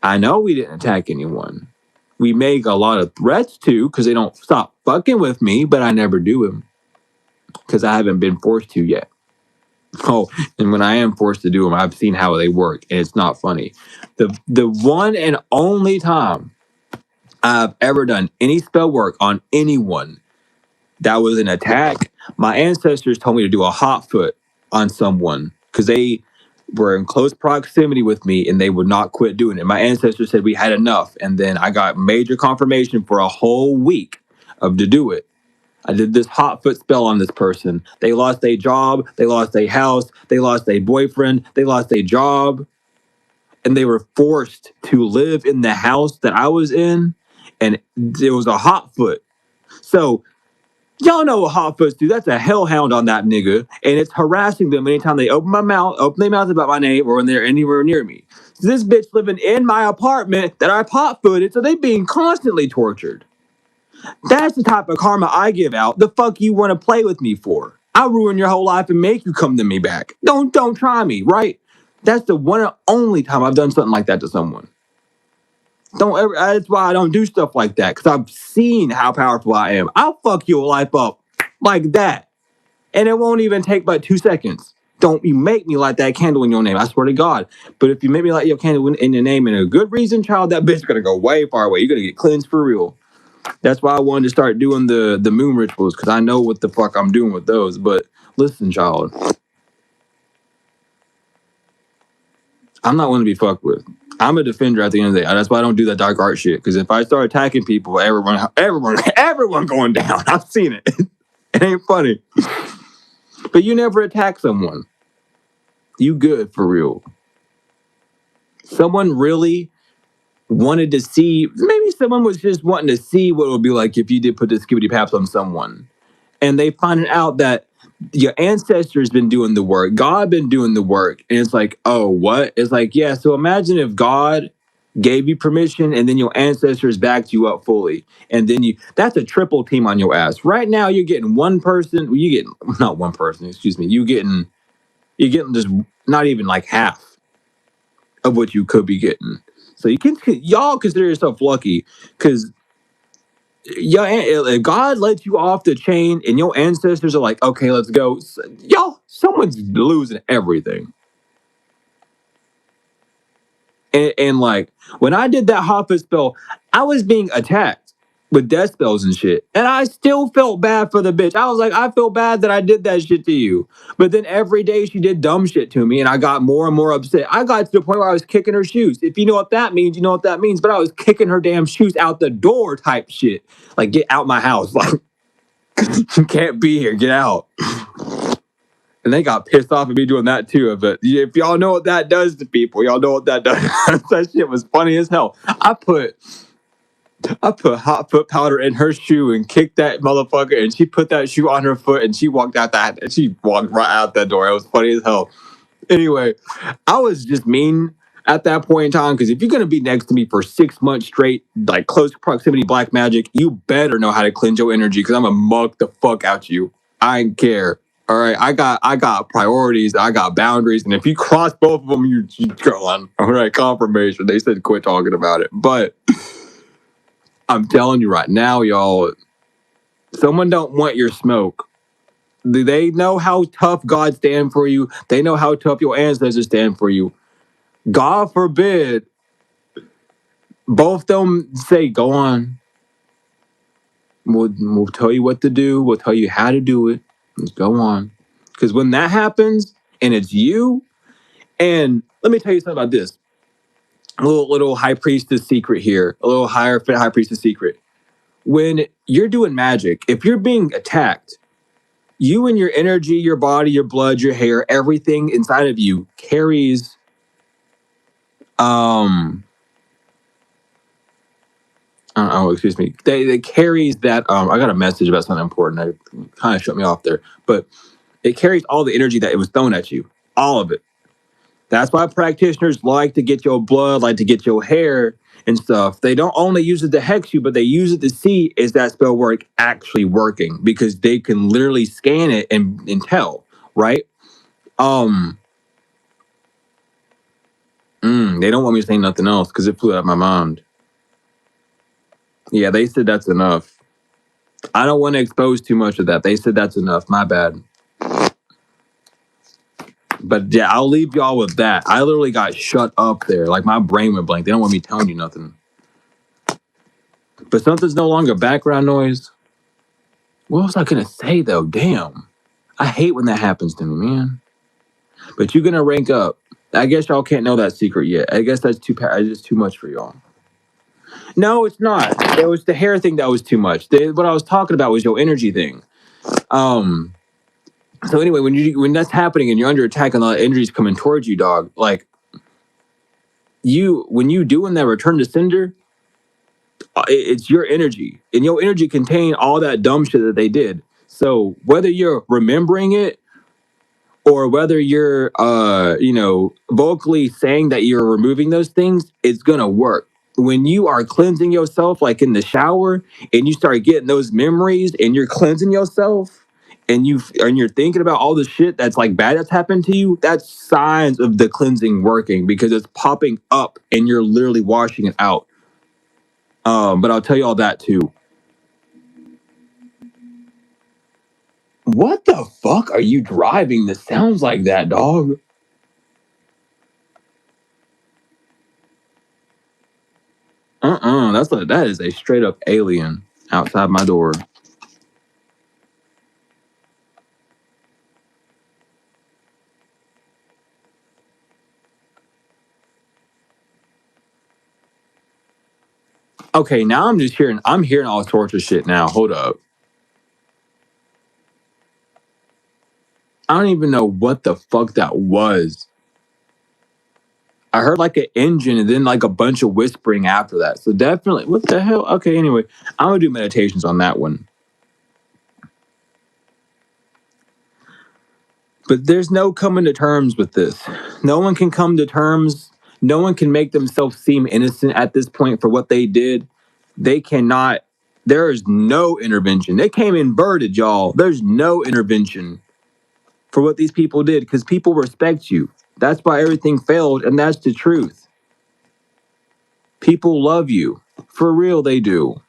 [SPEAKER 1] I know we didn't attack anyone. We make a lot of threats too, because they don't stop fucking with me, but I never do them because I haven't been forced to yet. Oh, and when I am forced to do them, I've seen how they work, and it's not funny. The one and only time I've ever done any spell work on anyone that was an attack, my ancestors told me to do a hot foot on someone because they were in close proximity with me and they would not quit doing it. My ancestors said we had enough, and then I got major confirmation for a whole week of to do it. I did this hot foot spell on this person. They lost their job, they lost their house, they lost their boyfriend, they lost their job, and they were forced to live in the house that I was in, and it was a hot foot. So y'all know what hot foots do. That's a hellhound on that nigga, and it's harassing them anytime they open their mouth about my name or when they're anywhere near me. So this bitch living in my apartment that I pot footed, so they being constantly tortured. That's the type of karma I give out. The fuck you want to play with me for? I'll ruin your whole life and make you come to me back. Don't try me, right? That's the one and only time I've done something like that to someone. Don't ever. That's why I don't do stuff like that, because I've seen how powerful I am. I'll fuck your life up like that, and it won't even take but 2 seconds. Don't you make me light that candle in your name, I swear to God. But if you make me light your candle in your name in a good reason, child, that bitch gonna go way far away. You're gonna get cleansed for real. That's why I wanted to start doing the moon rituals, because I know what the fuck I'm doing with those. But listen, child, I'm not one to be fucked with. I'm a defender at the end of the day. That's why I don't do that dark art shit. Because if I start attacking people, everyone going down. I've seen it. It ain't funny. But you never attack someone. You good for real. Someone really wanted to see. Maybe someone was just wanting to see what it would be like if you did put the skibbity paps on someone, and they find out that your ancestors been doing the work, God been doing the work, and it's like, oh, what? It's like, yeah. So imagine if God gave you permission, and then your ancestors backed you up fully, and then that's a triple team on your ass. Right now, you're getting one person. You getting not one person. Excuse me. You're getting just not even like half of what you could be getting. So y'all consider yourself lucky, because if God lets you off the chain and your ancestors are like, okay, let's go. Y'all, someone's losing everything. And like, when I did that Hoffman spell, I was being attacked with death spells and shit. And I still felt bad for the bitch. I was like, I feel bad that I did that shit to you. But then every day she did dumb shit to me, and I got more and more upset. I got to the point where I was kicking her shoes. If you know what that means, you know what that means. But I was kicking her damn shoes out the door type shit. Like, get out my house. Like, you can't be here. Get out. And they got pissed off at me doing that too. But if y'all know what that does to people, y'all know what that does. That shit was funny as hell. I put hot foot powder in her shoe and kicked that motherfucker, and she put that shoe on her foot, and she walked right out that door. It was funny as hell. Anyway, I was just mean at that point in time, because if you're gonna be next to me for 6 months straight, like close proximity black magic, you better know how to cleanse your energy, because I'm gonna mug the fuck out you. I ain't care. All right, I got priorities, I got boundaries, and if you cross both of them, you go on. All right, confirmation. They said quit talking about it, but I'm telling you right now, y'all, someone don't want your smoke. They know how tough God stand for you. They know how tough your ancestors stand for you. God forbid both of them say, go on. We'll tell you what to do. We'll tell you how to do it. Let's go on. Because when that happens and it's you, and let me tell you something about this. A little high priestess secret here, a little high priestess secret. When you're doing magic, if you're being attacked, you and your energy, your body, your blood, your hair, everything inside of you carries excuse me. They carries that I got a message about something important. It kind of shut me off there. But it carries all the energy that it was thrown at you. All of it. That's why practitioners like to get your blood, like to get your hair and stuff. They don't only use it to hex you, but they use it to see is that spell work actually working, because they can literally scan it and tell, right? They don't want me to say nothing else because it flew out of my mind. Yeah, they said that's enough. I don't want to expose too much of that. They said that's enough. My bad. But yeah, I'll leave y'all with that. I literally got shut up there. Like my brain went blank. They don't want me telling you nothing. But something's no longer background noise. What was I gonna say though? Damn. I hate when that happens to me, man. But you're gonna rank up. I guess y'all can't know that secret yet. I guess that's just too much for y'all. No, it's not. It was the hair thing that was too much. What I was talking about was your energy thing. So anyway, when that's happening and you're under attack and a lot of energy's coming towards you, dog, like when you doing that return to sender, it's your energy, and your energy contain all that dumb shit that they did. So whether you're remembering it or whether you're vocally saying that you're removing those things, it's gonna work. When you are cleansing yourself, like in the shower, and you start getting those memories and you're cleansing yourself, and you're thinking about all the shit that's like bad that's happened to you, that's signs of the cleansing working, because it's popping up and you're literally washing it out. But I'll tell you all that too. What the fuck are you driving that sounds like that, dog? That is a straight up alien outside my door. Okay, now I'm hearing all sorts of shit now. Hold up. I don't even know what the fuck that was. I heard like an engine and then like a bunch of whispering after that. So definitely, what the hell? Okay, anyway, I'm gonna do meditations on that one. But there's no coming to terms with this. No one can come to terms. No one can make themselves seem innocent at this point for what they did. They cannot. There is no intervention. They came inverted, y'all. There's no intervention for what these people did, because people respect you. That's why everything failed, and that's the truth. People love you. For real, they do.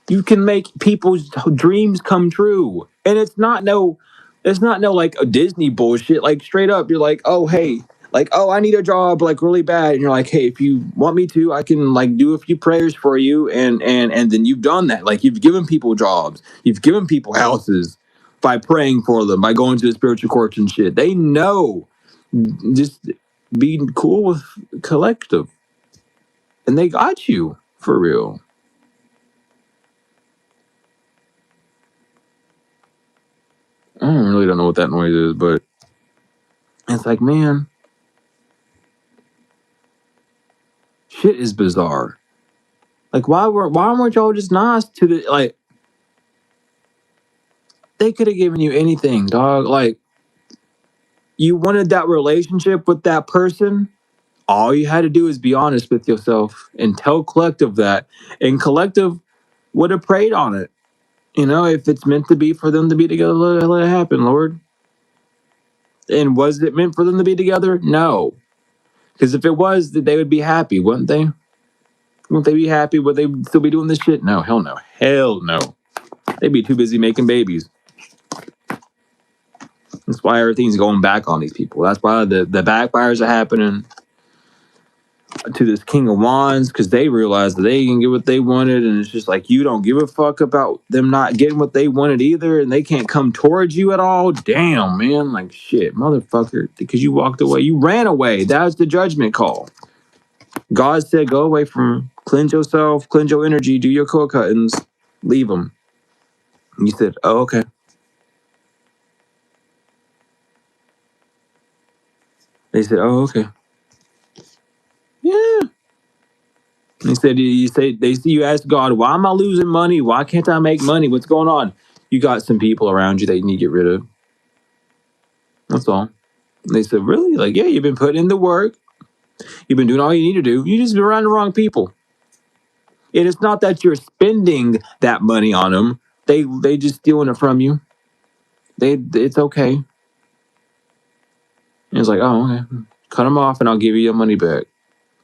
[SPEAKER 1] You can make people's dreams come true. And it's not no like a Disney bullshit. Like straight up, you're like, oh hey, like, oh, I need a job like really bad. And you're like, hey, if you want me to, I can like do a few prayers for you, and then you've done that. Like you've given people jobs, you've given people houses by praying for them, by going to the spiritual courts and shit. They know. Just be cool with collective. And they got you for real. I really don't know what that noise is, but it's like, man, shit is bizarre. Like, why weren't y'all just nice to the like? They could have given you anything, dog. Like, you wanted that relationship with that person. All you had to do is be honest with yourself and tell collective that, and collective would have prayed on it. You know, if it's meant to be for them to be together, let it happen, Lord. And was it meant for them to be together? No. Because if it was, they would be happy, wouldn't they? Wouldn't they be happy? Would they still be doing this shit? No, hell no. Hell no. They'd be too busy making babies. That's why everything's going back on these people. That's why the backfires are happening. to this King of Wands because they realized that they can get what they wanted, and it's just like you don't give a fuck about them not getting what they wanted either, and they can't come towards you at all. Damn, man, like shit, motherfucker, because you walked away, you ran away. That was the judgment call. God said, go away from, cleanse yourself, cleanse your energy, do your core cuttings, leave them. And you said, oh, okay. They said, oh, okay. Yeah. He said, you say they see you ask God, why am I losing money? Why can't I make money? What's going on? You got some people around you that you need to get rid of. That's all. And they said, really? Like, yeah, you've been putting in the work. You've been doing all you need to do. You just been around the wrong people. And it's not that you're spending that money on them. They just stealing it from you. It's okay. And it's like, oh, okay. Cut them off and I'll give you your money back.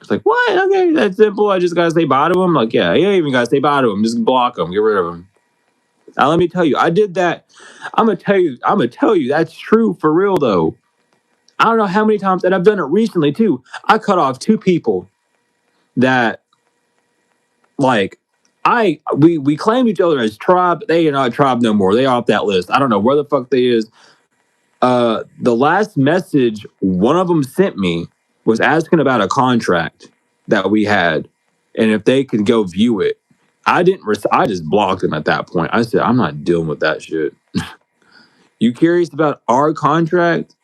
[SPEAKER 1] It's like, what? Okay, that's simple. I just gotta say bye to them. Like, yeah, you don't even gotta say bye to them. Just block them. Get rid of them. Now let me tell you, I did that. I'm gonna tell you that's true for real though. I don't know how many times, and I've done it recently too. I cut off two people that like we claimed each other as tribe. They are not tribe no more. They off that list. I don't know where the fuck they is. The last message one of them sent me was asking about a contract that we had, and if they could go view it. I didn't. I just blocked him at that point. I said, I'm not dealing with that shit. You curious about our contract?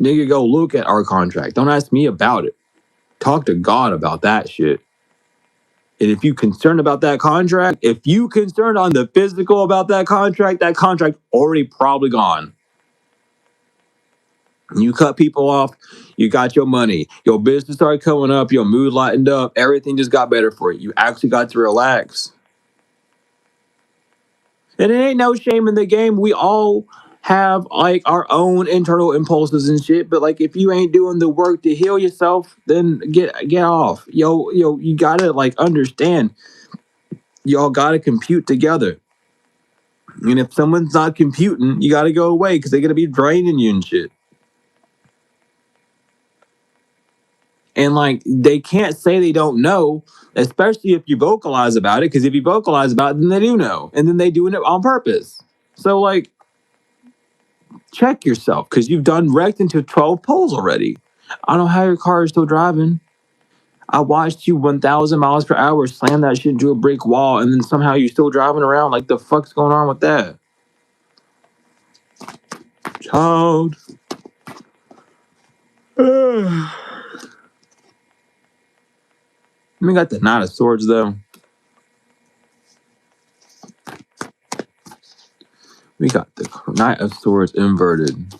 [SPEAKER 1] Nigga, go look at our contract. Don't ask me about it. Talk to God about that shit. And if you concerned about that contract, if you concerned on the physical about that contract already probably gone. You cut people off, you got your money. Your business started coming up, your mood lightened up, everything just got better for you. You actually got to relax. And it ain't no shame in the game. We all have like our own internal impulses and shit. But like if you ain't doing the work to heal yourself, then get off. Yo, you gotta like understand. Y'all gotta compute together. And if someone's not computing, you gotta go away because they're gonna be draining you and shit. And like they can't say they don't know, especially if you vocalize about it. Because if you vocalize about it, then they do know, and then they doing it on purpose. So like, check yourself because you've done wrecked into 12 poles already. I don't know how your car is still driving. I watched you 1,000 miles per hour slam that shit into a brick wall, and then somehow you're still driving around. Like the fuck's going on with that, child? We got the Knight of Swords though. We got the Knight of Swords inverted.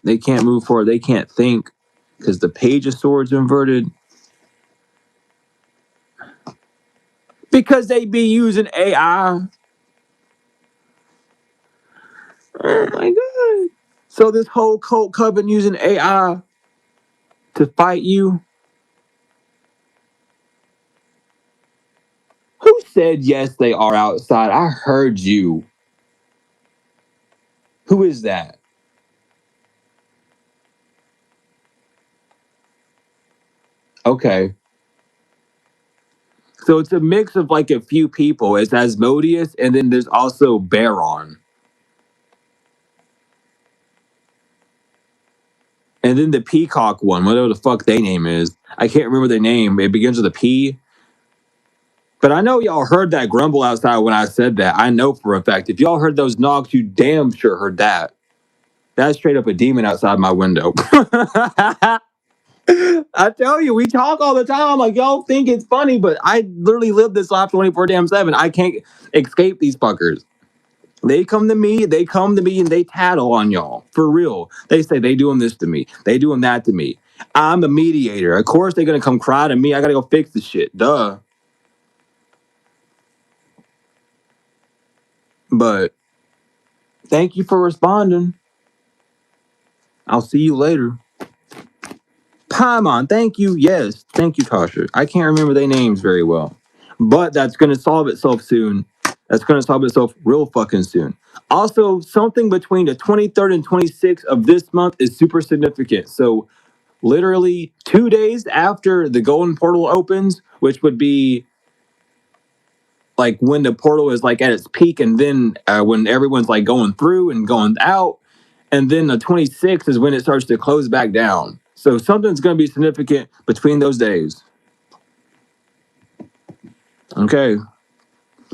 [SPEAKER 1] They can't move forward. They can't think because the Page of Swords inverted. Because they be using AI. Oh my god. So this whole cult coven using AI to fight you. Who said yes they are outside? I heard you. Who is that? Okay. So it's a mix of like a few people. It's Asmodeus and then there's also Baron. And then the Peacock one, whatever the fuck their name is. I can't remember their name. It begins with a P. But I know y'all heard that grumble outside when I said that. I know for a fact. If y'all heard those knocks, you damn sure heard that. That's straight up a demon outside my window. I tell you, we talk all the time. Like, y'all think it's funny, but I literally live this life 24/7. I can't escape these fuckers. They come to me, and they tattle on y'all. For real. They say they doing this to me. They doing that to me. I'm a mediator. Of course they're gonna come cry to me. I gotta go fix the shit. Duh. But thank you for responding. I'll see you later. Paimon, thank you. Yes, thank you, Tasha. I can't remember their names very well. But that's going to solve itself soon. That's going to solve itself real fucking soon. Also, something between the 23rd and 26th of this month is super significant. So literally 2 days after the golden portal opens, which would be like when the portal is like at its peak, and then when everyone's like going through and going out, and then the 26th is when it starts to close back down. So something's going to be significant between those days. Okay,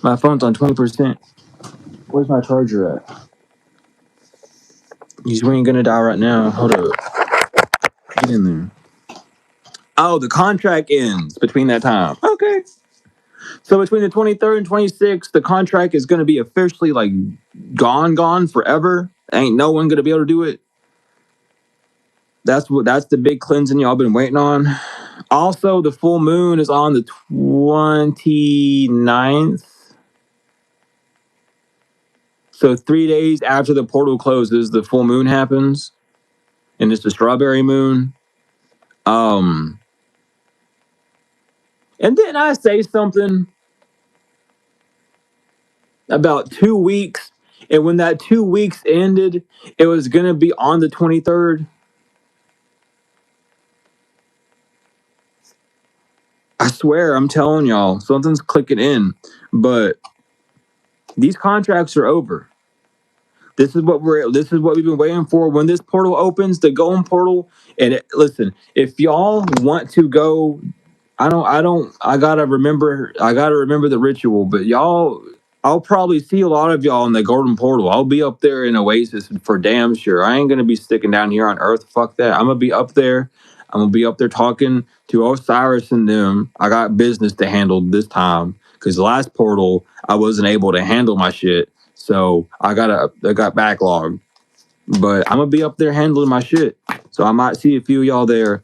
[SPEAKER 1] my phone's on 20%. Where's my charger at? You ain't gonna die right now. Hold up. Get in there. Oh, the contract ends between that time. Okay. So between the 23rd and 26th, the contract is going to be officially like gone forever. Ain't no one going to be able to do it. That's the big cleansing y'all been waiting on. Also, the full moon is on the 29th. So 3 days after the portal closes, the full moon happens. And it's the strawberry moon. And then I say something about 2 weeks, and when that 2 weeks ended, it was gonna be on the 23rd. I swear, I'm telling y'all, something's clicking in, but these contracts are over. This is what we've been waiting for. When this portal opens, the golden portal, and listen, if y'all want to go, I gotta remember the ritual, but y'all, I'll probably see a lot of y'all in the golden portal. I'll be up there in Oasis for damn sure. I ain't gonna be sticking down here on Earth. Fuck that. I'm gonna be up there. I'm gonna be up there talking to Osiris and them. I got business to handle this time because the last portal I wasn't able to handle my shit, so I got backlog. But I'm gonna be up there handling my shit, so I might see a few of y'all there.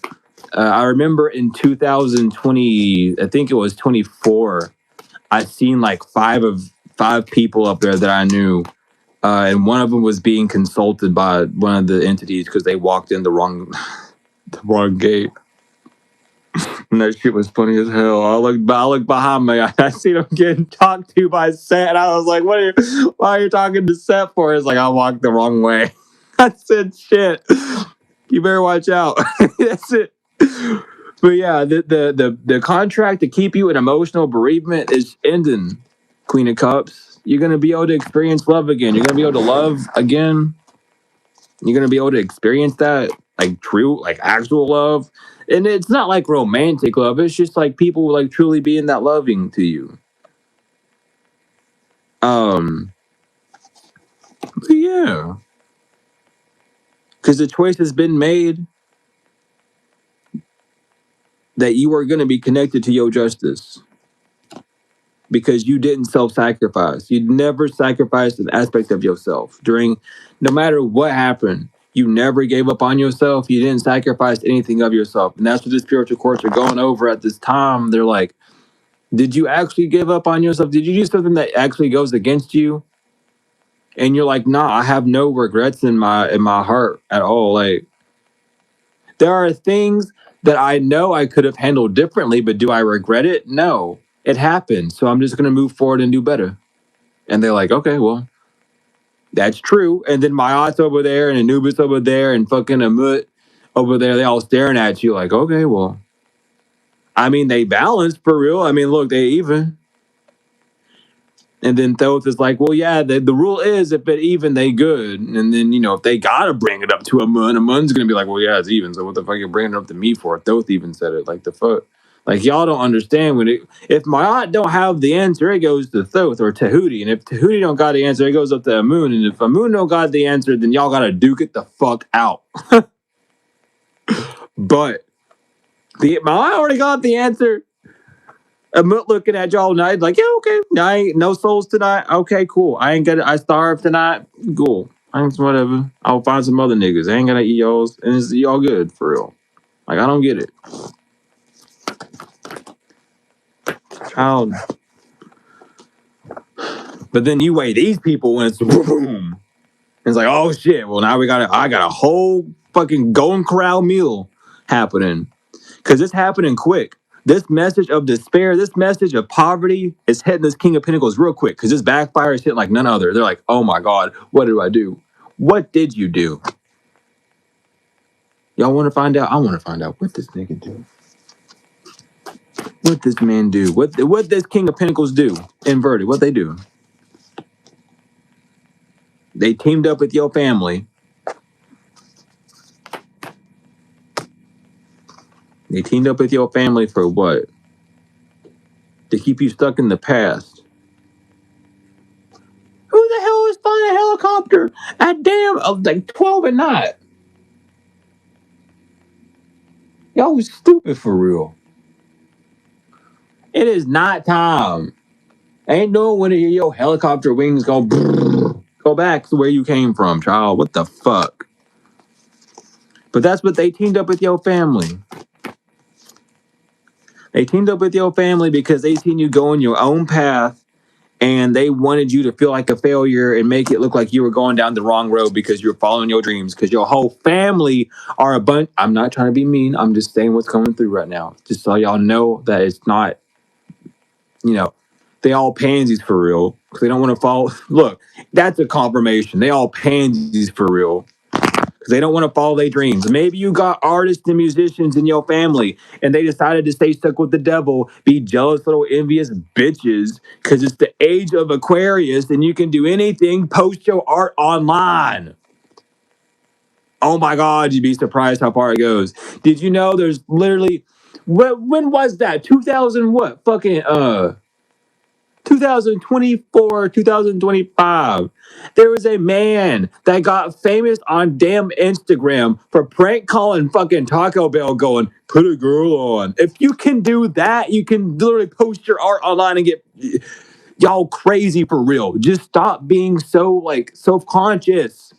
[SPEAKER 1] I remember in 2020, I think it was 24, I seen like five people up there that I knew, and one of them was being consulted by one of the entities because they walked in the wrong gate. And that shit was funny as hell. I looked behind me. I seen him getting talked to by Seth, and I was like, why are you talking to Seth for? It's like, I walked the wrong way. I said, shit, you better watch out. That's it. But yeah, the contract to keep you in emotional bereavement is ending, Queen of Cups. You're gonna be able to experience love again. You're gonna be able to love again. You're gonna be able to experience that, like true, like actual love. And it's not like romantic love. It's just like people like truly being that loving to you. But yeah, because the choice has been made that you are gonna be connected to your justice. Because you didn't self-sacrifice. You never sacrificed an aspect of yourself. No matter what happened, you never gave up on yourself. You didn't sacrifice anything of yourself. And that's what the spiritual courts are going over at this time. They're like, did you actually give up on yourself? Did you do something that actually goes against you? And you're like, nah, I have no regrets in my heart at all. Like, there are things that I know I could have handled differently, but do I regret it? No. It happened. So I'm just going to move forward and do better. And they're like, okay, well, that's true. And then Mayat's over there and Anubis over there and fucking Amut over there. They all staring at you like, okay, well, I mean, they balance for real. I mean, look, they even. And then Thoth is like, well, yeah, the rule is if it even, they good. And then, if they got to bring it up to Amun, Amun's going to be like, well, yeah, it's even. So what the fuck are you bringing it up to me for? Thoth even said it. Like, the fuck? Like, y'all don't understand if Mayat don't have the answer, it goes to Thoth or Tahuti. And if Tahuti don't got the answer, it goes up to Amun. And if Amun don't got the answer, then y'all got to duke it the fuck out. But Mayat already got the answer. Amun looking at y'all night like, yeah, okay. I ain't no souls tonight. Okay, cool. I starved tonight. Cool. Whatever. I'll find some other niggas. I ain't gonna eat y'all's. And it's y'all good, for real. Like, I don't get it. Child. But then you weigh these people when it's boom. It's like, oh shit. Well, now I got a whole fucking Golden Corral meal happening. Because it's happening quick. This message of despair, this message of poverty is hitting this King of Pentacles real quick. Because this backfire is hitting like none other. They're like, oh my God, what did I do? What did you do? Y'all want to find out? I want to find out what this nigga do. What this man do? What this King of Pentacles do? Inverted. What they do? They teamed up with your family. They teamed up with your family for what? To keep you stuck in the past. Who the hell is flying a helicopter at damn like 12 at night? Y'all was stupid for real. It is not time. Ain't no when your helicopter wings go brrr, go back to where you came from, child. What the fuck? But that's what they teamed up with your family. They teamed up with your family because they seen you go on your own path and they wanted you to feel like a failure and make it look like you were going down the wrong road because you're following your dreams because your whole family are a bunch. I'm not trying to be mean. I'm just saying what's coming through right now. Just so y'all know that it's not, they all pansies for real because they don't want to follow. Look, that's a confirmation. They all pansies for real because they don't want to follow their dreams. Maybe you got artists and musicians in your family and they decided to stay stuck with the devil, be jealous little envious bitches because it's the age of Aquarius and you can do anything, post your art online. Oh my God, you'd be surprised how far it goes. Did you know there's literally, when was that? 2000 what? Fucking, 2024, 2025. There was a man that got famous on damn Instagram for prank calling fucking Taco Bell going, put a girl on. If you can do that, you can literally post your art online and get y'all crazy for real. Just stop being so like self-conscious.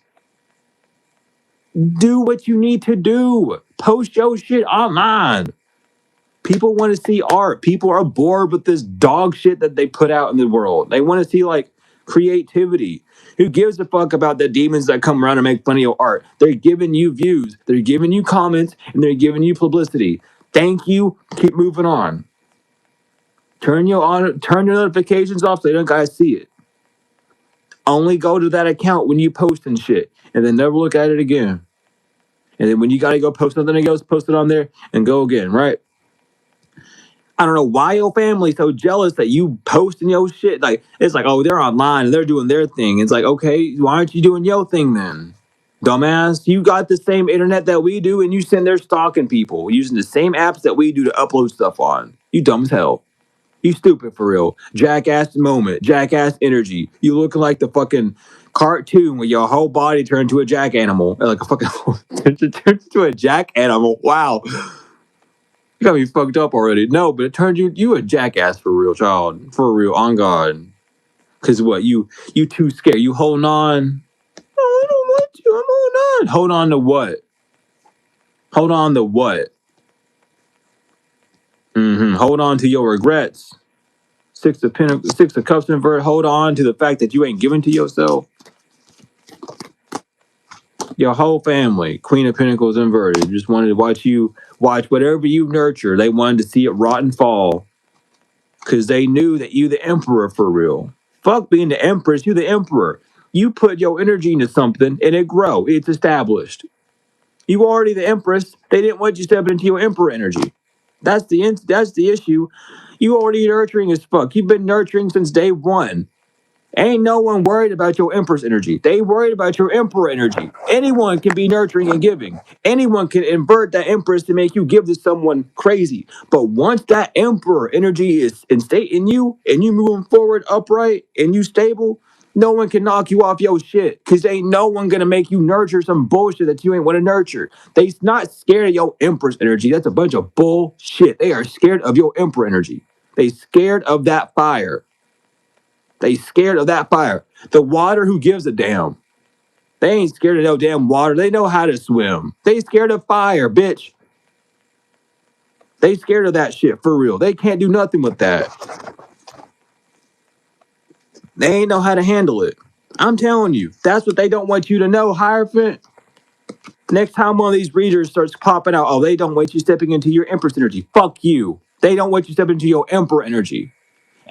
[SPEAKER 1] Do what you need to do. Post your shit online. People want to see art. People are bored with this dog shit that they put out in the world. They want to see like creativity. Who gives a fuck about the demons that come around and make fun of your art? They're giving you views, they're giving you comments, and they're giving you publicity. Thank you. Keep moving on. Turn your notifications off so they don't guys see it. Only go to that account when you post and shit, and then never look at it again. And then when you gotta go post something else, post it on there and go again, right? I don't know why your family's so jealous that you posting your shit. Like, it's like, oh, they're online and they're doing their thing. It's like, okay, why aren't you doing your thing then? Dumbass, you got the same internet that we do and you send there stalking people using the same apps that we do to upload stuff on. You dumb as hell. You stupid for real. Jackass moment, jackass energy. You looking like the fucking cartoon where your whole body turned to a jack animal. Like a fucking turns to a jack animal. Wow. You got me fucked up already. No, but it turned you a jackass for real, child. For real, on God. Cause what, you too scared. You holding on. Oh, I don't want you. I'm holding on. Hold on to what? Hold on to what? Hold on to your regrets. Six of Cups inverted. Hold on to the fact that you ain't giving to yourself. Your whole family, Queen of Pentacles inverted, just wanted to watch whatever you nurture. They wanted to see it rot and fall. Because they knew that you the emperor for real. Fuck being the empress, you the emperor. You put your energy into something and it grow. It's established. You already the empress. They didn't want you stepping into your emperor energy. That's the issue. You already nurturing as fuck. You've been nurturing since day one. Ain't no one worried about your empress energy. They worried about your emperor energy. Anyone can be nurturing and giving. Anyone can invert that empress to make you give to someone crazy. But once that emperor energy is in state in you and you moving forward upright and you stable, no one can knock you off your shit. Cause ain't no one gonna make you nurture some bullshit that you ain't want to nurture. They not scared of your empress energy. That's a bunch of bullshit. They are scared of your emperor energy. They scared of that fire. They scared of that fire. The water, who gives a damn? They ain't scared of no damn water. They know how to swim. They scared of fire, bitch. They scared of that shit for real. They can't do nothing with that. They ain't know how to handle it. I'm telling you, that's what they don't want you to know, Hierophant. Next time one of these readers starts popping out, oh, they don't want you stepping into your Empress energy. Fuck you. They don't want you stepping into your Emperor energy.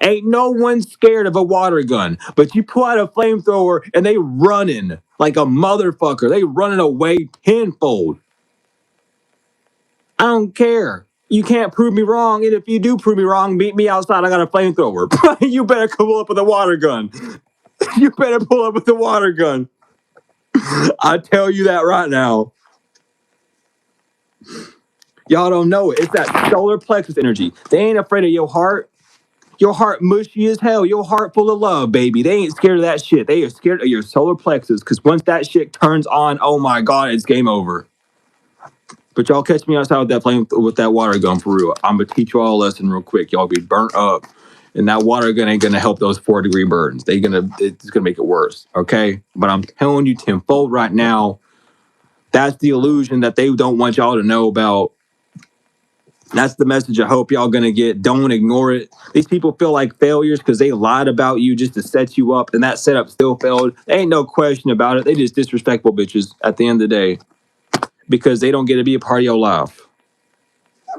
[SPEAKER 1] Ain't no one scared of a water gun, but you pull out a flamethrower and they running like a motherfucker. They running away tenfold. I don't care. You can't prove me wrong, and if you do prove me wrong, meet me outside. I got a flamethrower. You better pull up with a water gun. You better pull up with a water gun. I tell you that right now. Y'all don't know it. It's that solar plexus energy. They ain't afraid of your heart. Your heart mushy as hell. Your heart full of love, baby. They ain't scared of that shit. They are scared of your solar plexus. Because once that shit turns on, oh my god, it's game over. But y'all catch me outside with that flame with that water gun for real. I'm gonna teach you all a lesson real quick. Y'all be burnt up, and that water gun ain't gonna help those 4-degree burns. It's gonna make it worse. Okay, but I'm telling you tenfold right now. That's the illusion that they don't want y'all to know about. That's the message I hope y'all gonna get. Don't ignore it. These people feel like failures because they lied about you just to set you up, and that setup still failed. There ain't no question about it. They just disrespectful bitches at the end of the day because they don't get to be a part of your life.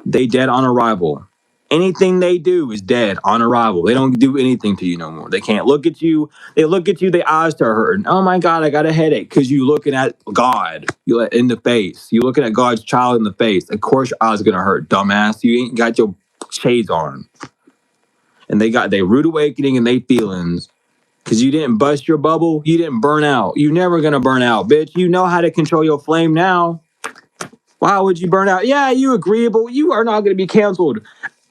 [SPEAKER 1] They dead on arrival. Anything they do is dead on arrival. They don't do anything to you no more. They can't look at you. They look at you, their eyes start hurting. Oh my God, I got a headache. Because you looking at God in the face. You looking at God's child in the face. Of course your eyes are going to hurt, dumbass. You ain't got your shades on. And they got their rude awakening and they feelings. Because you didn't bust your bubble. You didn't burn out. You never going to burn out, bitch. You know how to control your flame now. Why would you burn out? Yeah, you agreeable. You are not going to be canceled.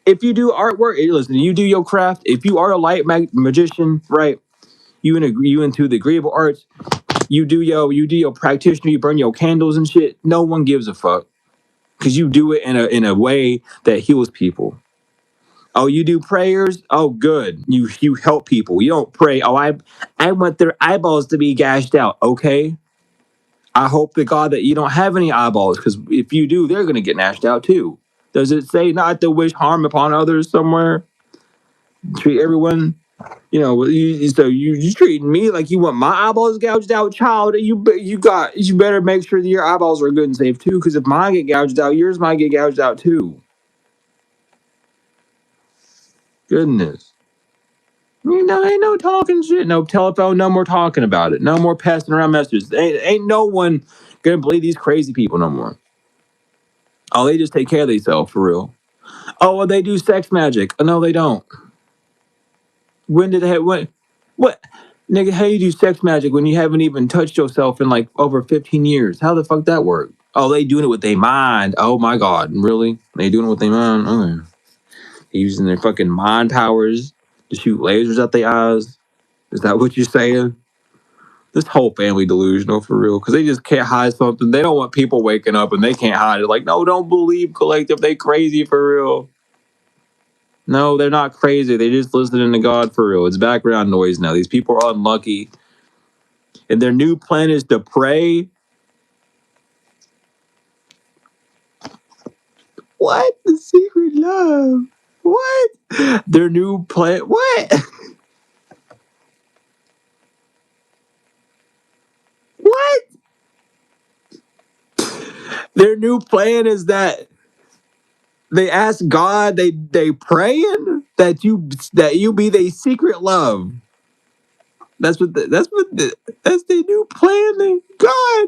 [SPEAKER 1] If you do artwork, listen, you do your craft. If you are a light magician, right? You into the agreeable arts. You do your practitioner. You burn your candles and shit. No one gives a fuck because you do it in a way that heals people. Oh, you do prayers? Oh, good. You help people. You don't pray. Oh, I want their eyeballs to be gashed out. Okay. I hope to God that you don't have any eyeballs because if you do, they're gonna get gnashed out too. Does it say not to wish harm upon others somewhere? Treat everyone, you treating me like you want my eyeballs gouged out, child. You better make sure that your eyeballs are good and safe too, because if mine get gouged out, yours might get gouged out too. Goodness. Ain't no talking shit. No telephone. No more talking about it. No more passing around messages. Ain't no one gonna believe these crazy people no more. Oh, they just take care of themselves for real. Oh, well, they do sex magic. Oh, no, they don't. When did they? What? Nigga, how you do sex magic when you haven't even touched yourself in like over 15 years? How the fuck that work? Oh, they doing it with their mind. Oh my God, really? They doing it with their mind? Okay. Using their fucking mind powers to shoot lasers at their eyes? Is that what you're saying? This whole family delusional for real, because they just can't hide something. They don't want people waking up and they can't hide it. Like, no, don't believe collective. They crazy for real. No, they're not crazy. They just listening to God for real. It's background noise now. These people are unlucky. And their new plan is to pray. What? The secret love. What? Their new plan. What? What? Their new plan is that they ask God, they praying that you be their secret love. That's the new plan. God,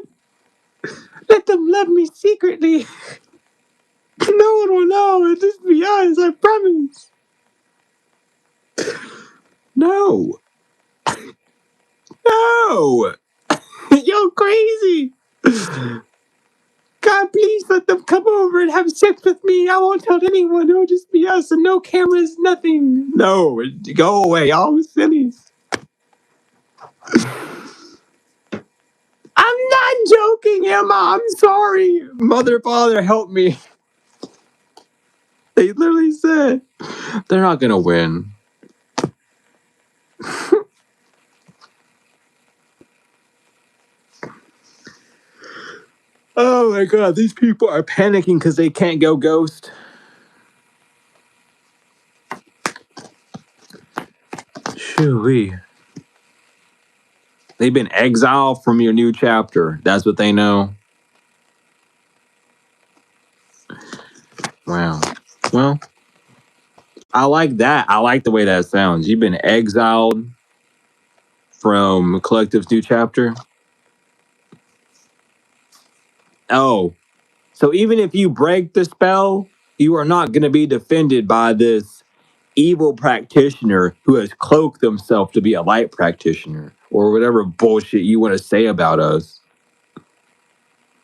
[SPEAKER 1] let them love me secretly. No one will know. It'll just be us, I promise. No. No. You're crazy. God, please let them come over and have sex with me. I won't tell anyone. It'll just be us and no cameras, nothing. No, go away. All sillies. I'm not joking, Emma. I'm sorry. Mother, father, help me. They literally said they're not going to win. Oh my God, these people are panicking because they can't go ghost. Shoo-wee. They've been exiled from your new chapter. That's what they know. Wow. Well, I like that. I like the way that sounds. You've been exiled from Collective's new chapter. Oh, So even if you break the spell, you are not going to be defended by this evil practitioner who has cloaked themselves to be a light practitioner or whatever bullshit you want to say about us.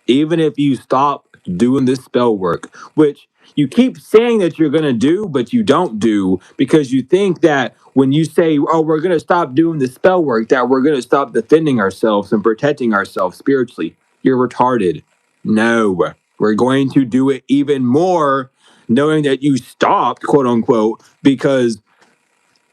[SPEAKER 1] Even if you stop doing this spell work, which you keep saying that you're going to do, but you don't do because you think that when you say, oh, we're going to stop doing the spell work, that we're going to stop defending ourselves and protecting ourselves spiritually. You're retarded. No, we're going to do it even more, knowing that you stopped, quote unquote, because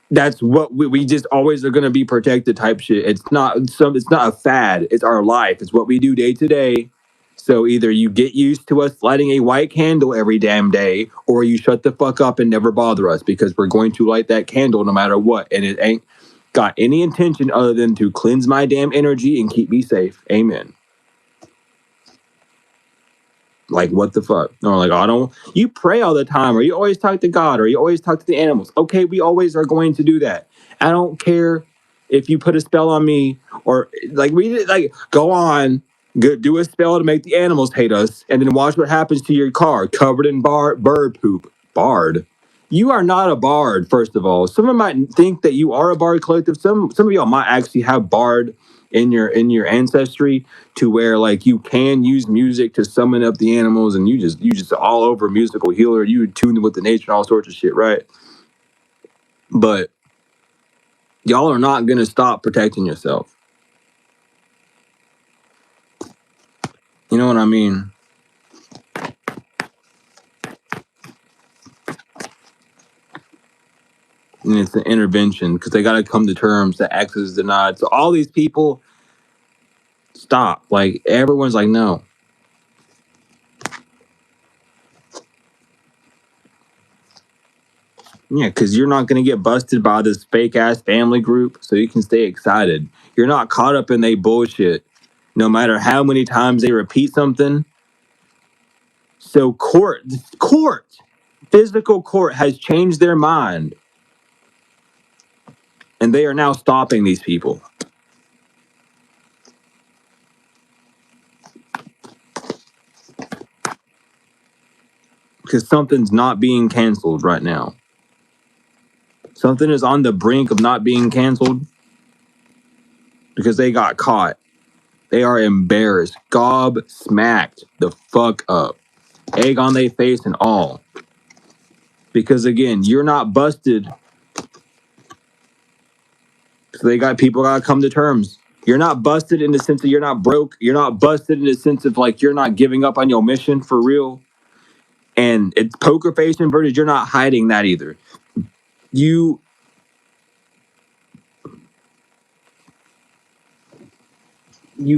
[SPEAKER 1] that's what we just always are going to be protected type shit. It's not a fad. It's our life. It's what we do day to day. So either you get used to us lighting a white candle every damn day, or you shut the fuck up and never bother us because we're going to light that candle no matter what. And it ain't got any intention other than to cleanse my damn energy and keep me safe. Amen. Like, what the fuck? Or like, I don't, you pray all the time, or you always talk to God, or you always talk to the animals. Okay, we always are going to do that. I don't care if you put a spell on me, or like, go on, do a spell to make the animals hate us, and then watch what happens to your car covered in bird poop. Bard. You are not a bard, first of all. Someone might think that you are a bard collective. Some of y'all might actually have bard in your ancestry to where like you can use music to summon up the animals and you just all over musical healer, you tune with the nature and all sorts of shit, right? But y'all are not gonna stop protecting yourself. You know what I mean? And it's an intervention because they got to come to terms that access is denied. So all these people stop. Like everyone's like, no. Yeah, because you're not going to get busted by this fake ass family group, so you can stay excited. You're not caught up in they bullshit, no matter how many times they repeat something. So physical court has changed their mind, and they are now stopping these people. Because something's not being canceled right now. Something is on the brink of not being canceled because they got caught. They are embarrassed, gob smacked the fuck up, egg on their face and all. Because again, you're not busted. So they got people gotta come to terms. You're not busted in the sense that you're not broke. You're not busted in the sense of like you're not giving up on your mission for real. And it's poker face inverted. You're not hiding that either. You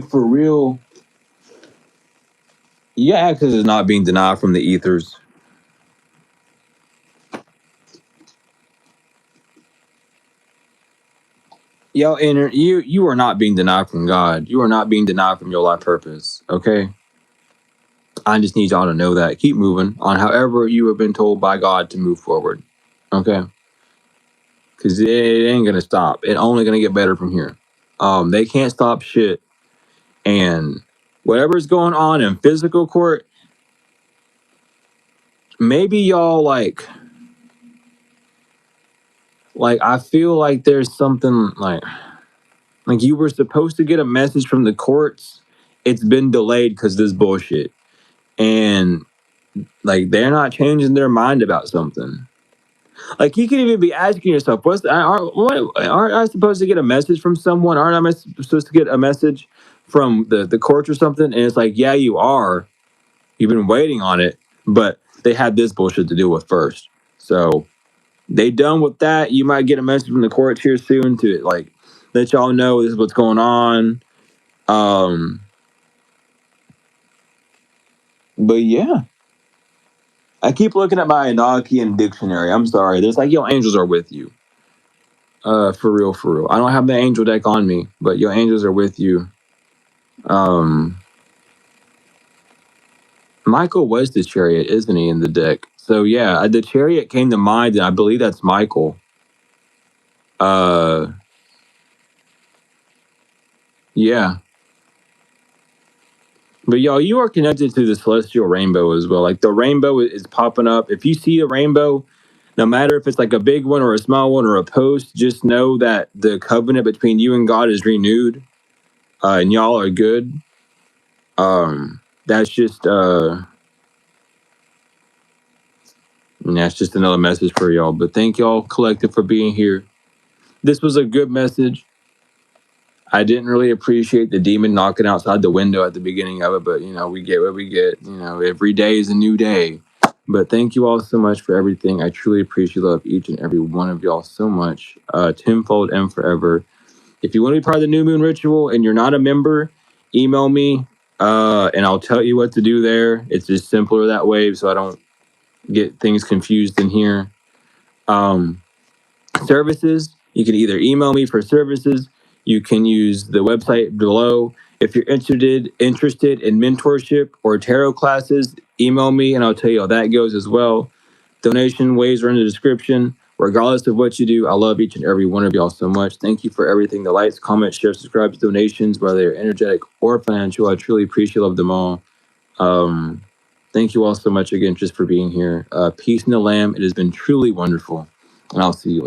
[SPEAKER 1] for real. Your access is not being denied from the ethers. You are not being denied from God. You are not being denied from your life purpose. Okay. I just need y'all to know that. Keep moving on however you have been told by God to move forward. Okay. Because it ain't gonna stop. It's only gonna get better from here. They can't stop shit. And whatever's going on in physical court, maybe y'all like I feel like there's something like you were supposed to get a message from the courts. It's been delayed because this bullshit. And like they're not changing their mind about something. Like you can even be asking yourself, aren't I supposed to get a message from someone? Aren't I supposed to get a message from the courts or something? And it's like, yeah, you are. You've been waiting on it, but they had this bullshit to deal with first. So they done with that. You might get a message from the courts here soon to like let y'all know this is what's going on. But yeah. I keep looking at my Enochian dictionary. I'm sorry. There's like, yo, angels are with you. For real, for real. I don't have the angel deck on me, but your angels are with you. Michael was the chariot, isn't he, in the deck? So yeah, the chariot came to mind, and I believe that's Michael. Yeah. But y'all, you are connected to the celestial rainbow as well. Like the rainbow is popping up. If you see a rainbow, no matter if it's like a big one or a small one or a post, just know that the covenant between you and God is renewed, and y'all are good. That's just that's just another message for y'all. But thank y'all collective for being here. This was a good message. I didn't really appreciate the demon knocking outside the window at the beginning of it, but you know, we get what we get. You know, every day is a new day. But thank you all so much for everything. I truly appreciate love each and every one of y'all so much, tenfold and forever. If you want to be part of the new moon ritual and you're not a member, email me, and I'll tell you what to do there. It's just simpler that way, so I don't get things confused in here. Um, Services, you can either email me for services, you can use the website below. If you're interested in mentorship or tarot classes, email me and I'll tell you how that goes as well. Donation ways are in the description. Regardless of what you do, I love each and every one of y'all so much. Thank you for everything, the likes, comments, shares, subscribes, donations, whether they're energetic or financial. I truly appreciate love them all. Thank you all so much again just for being here. Peace in the Lamb. It has been truly wonderful, and I'll see you later.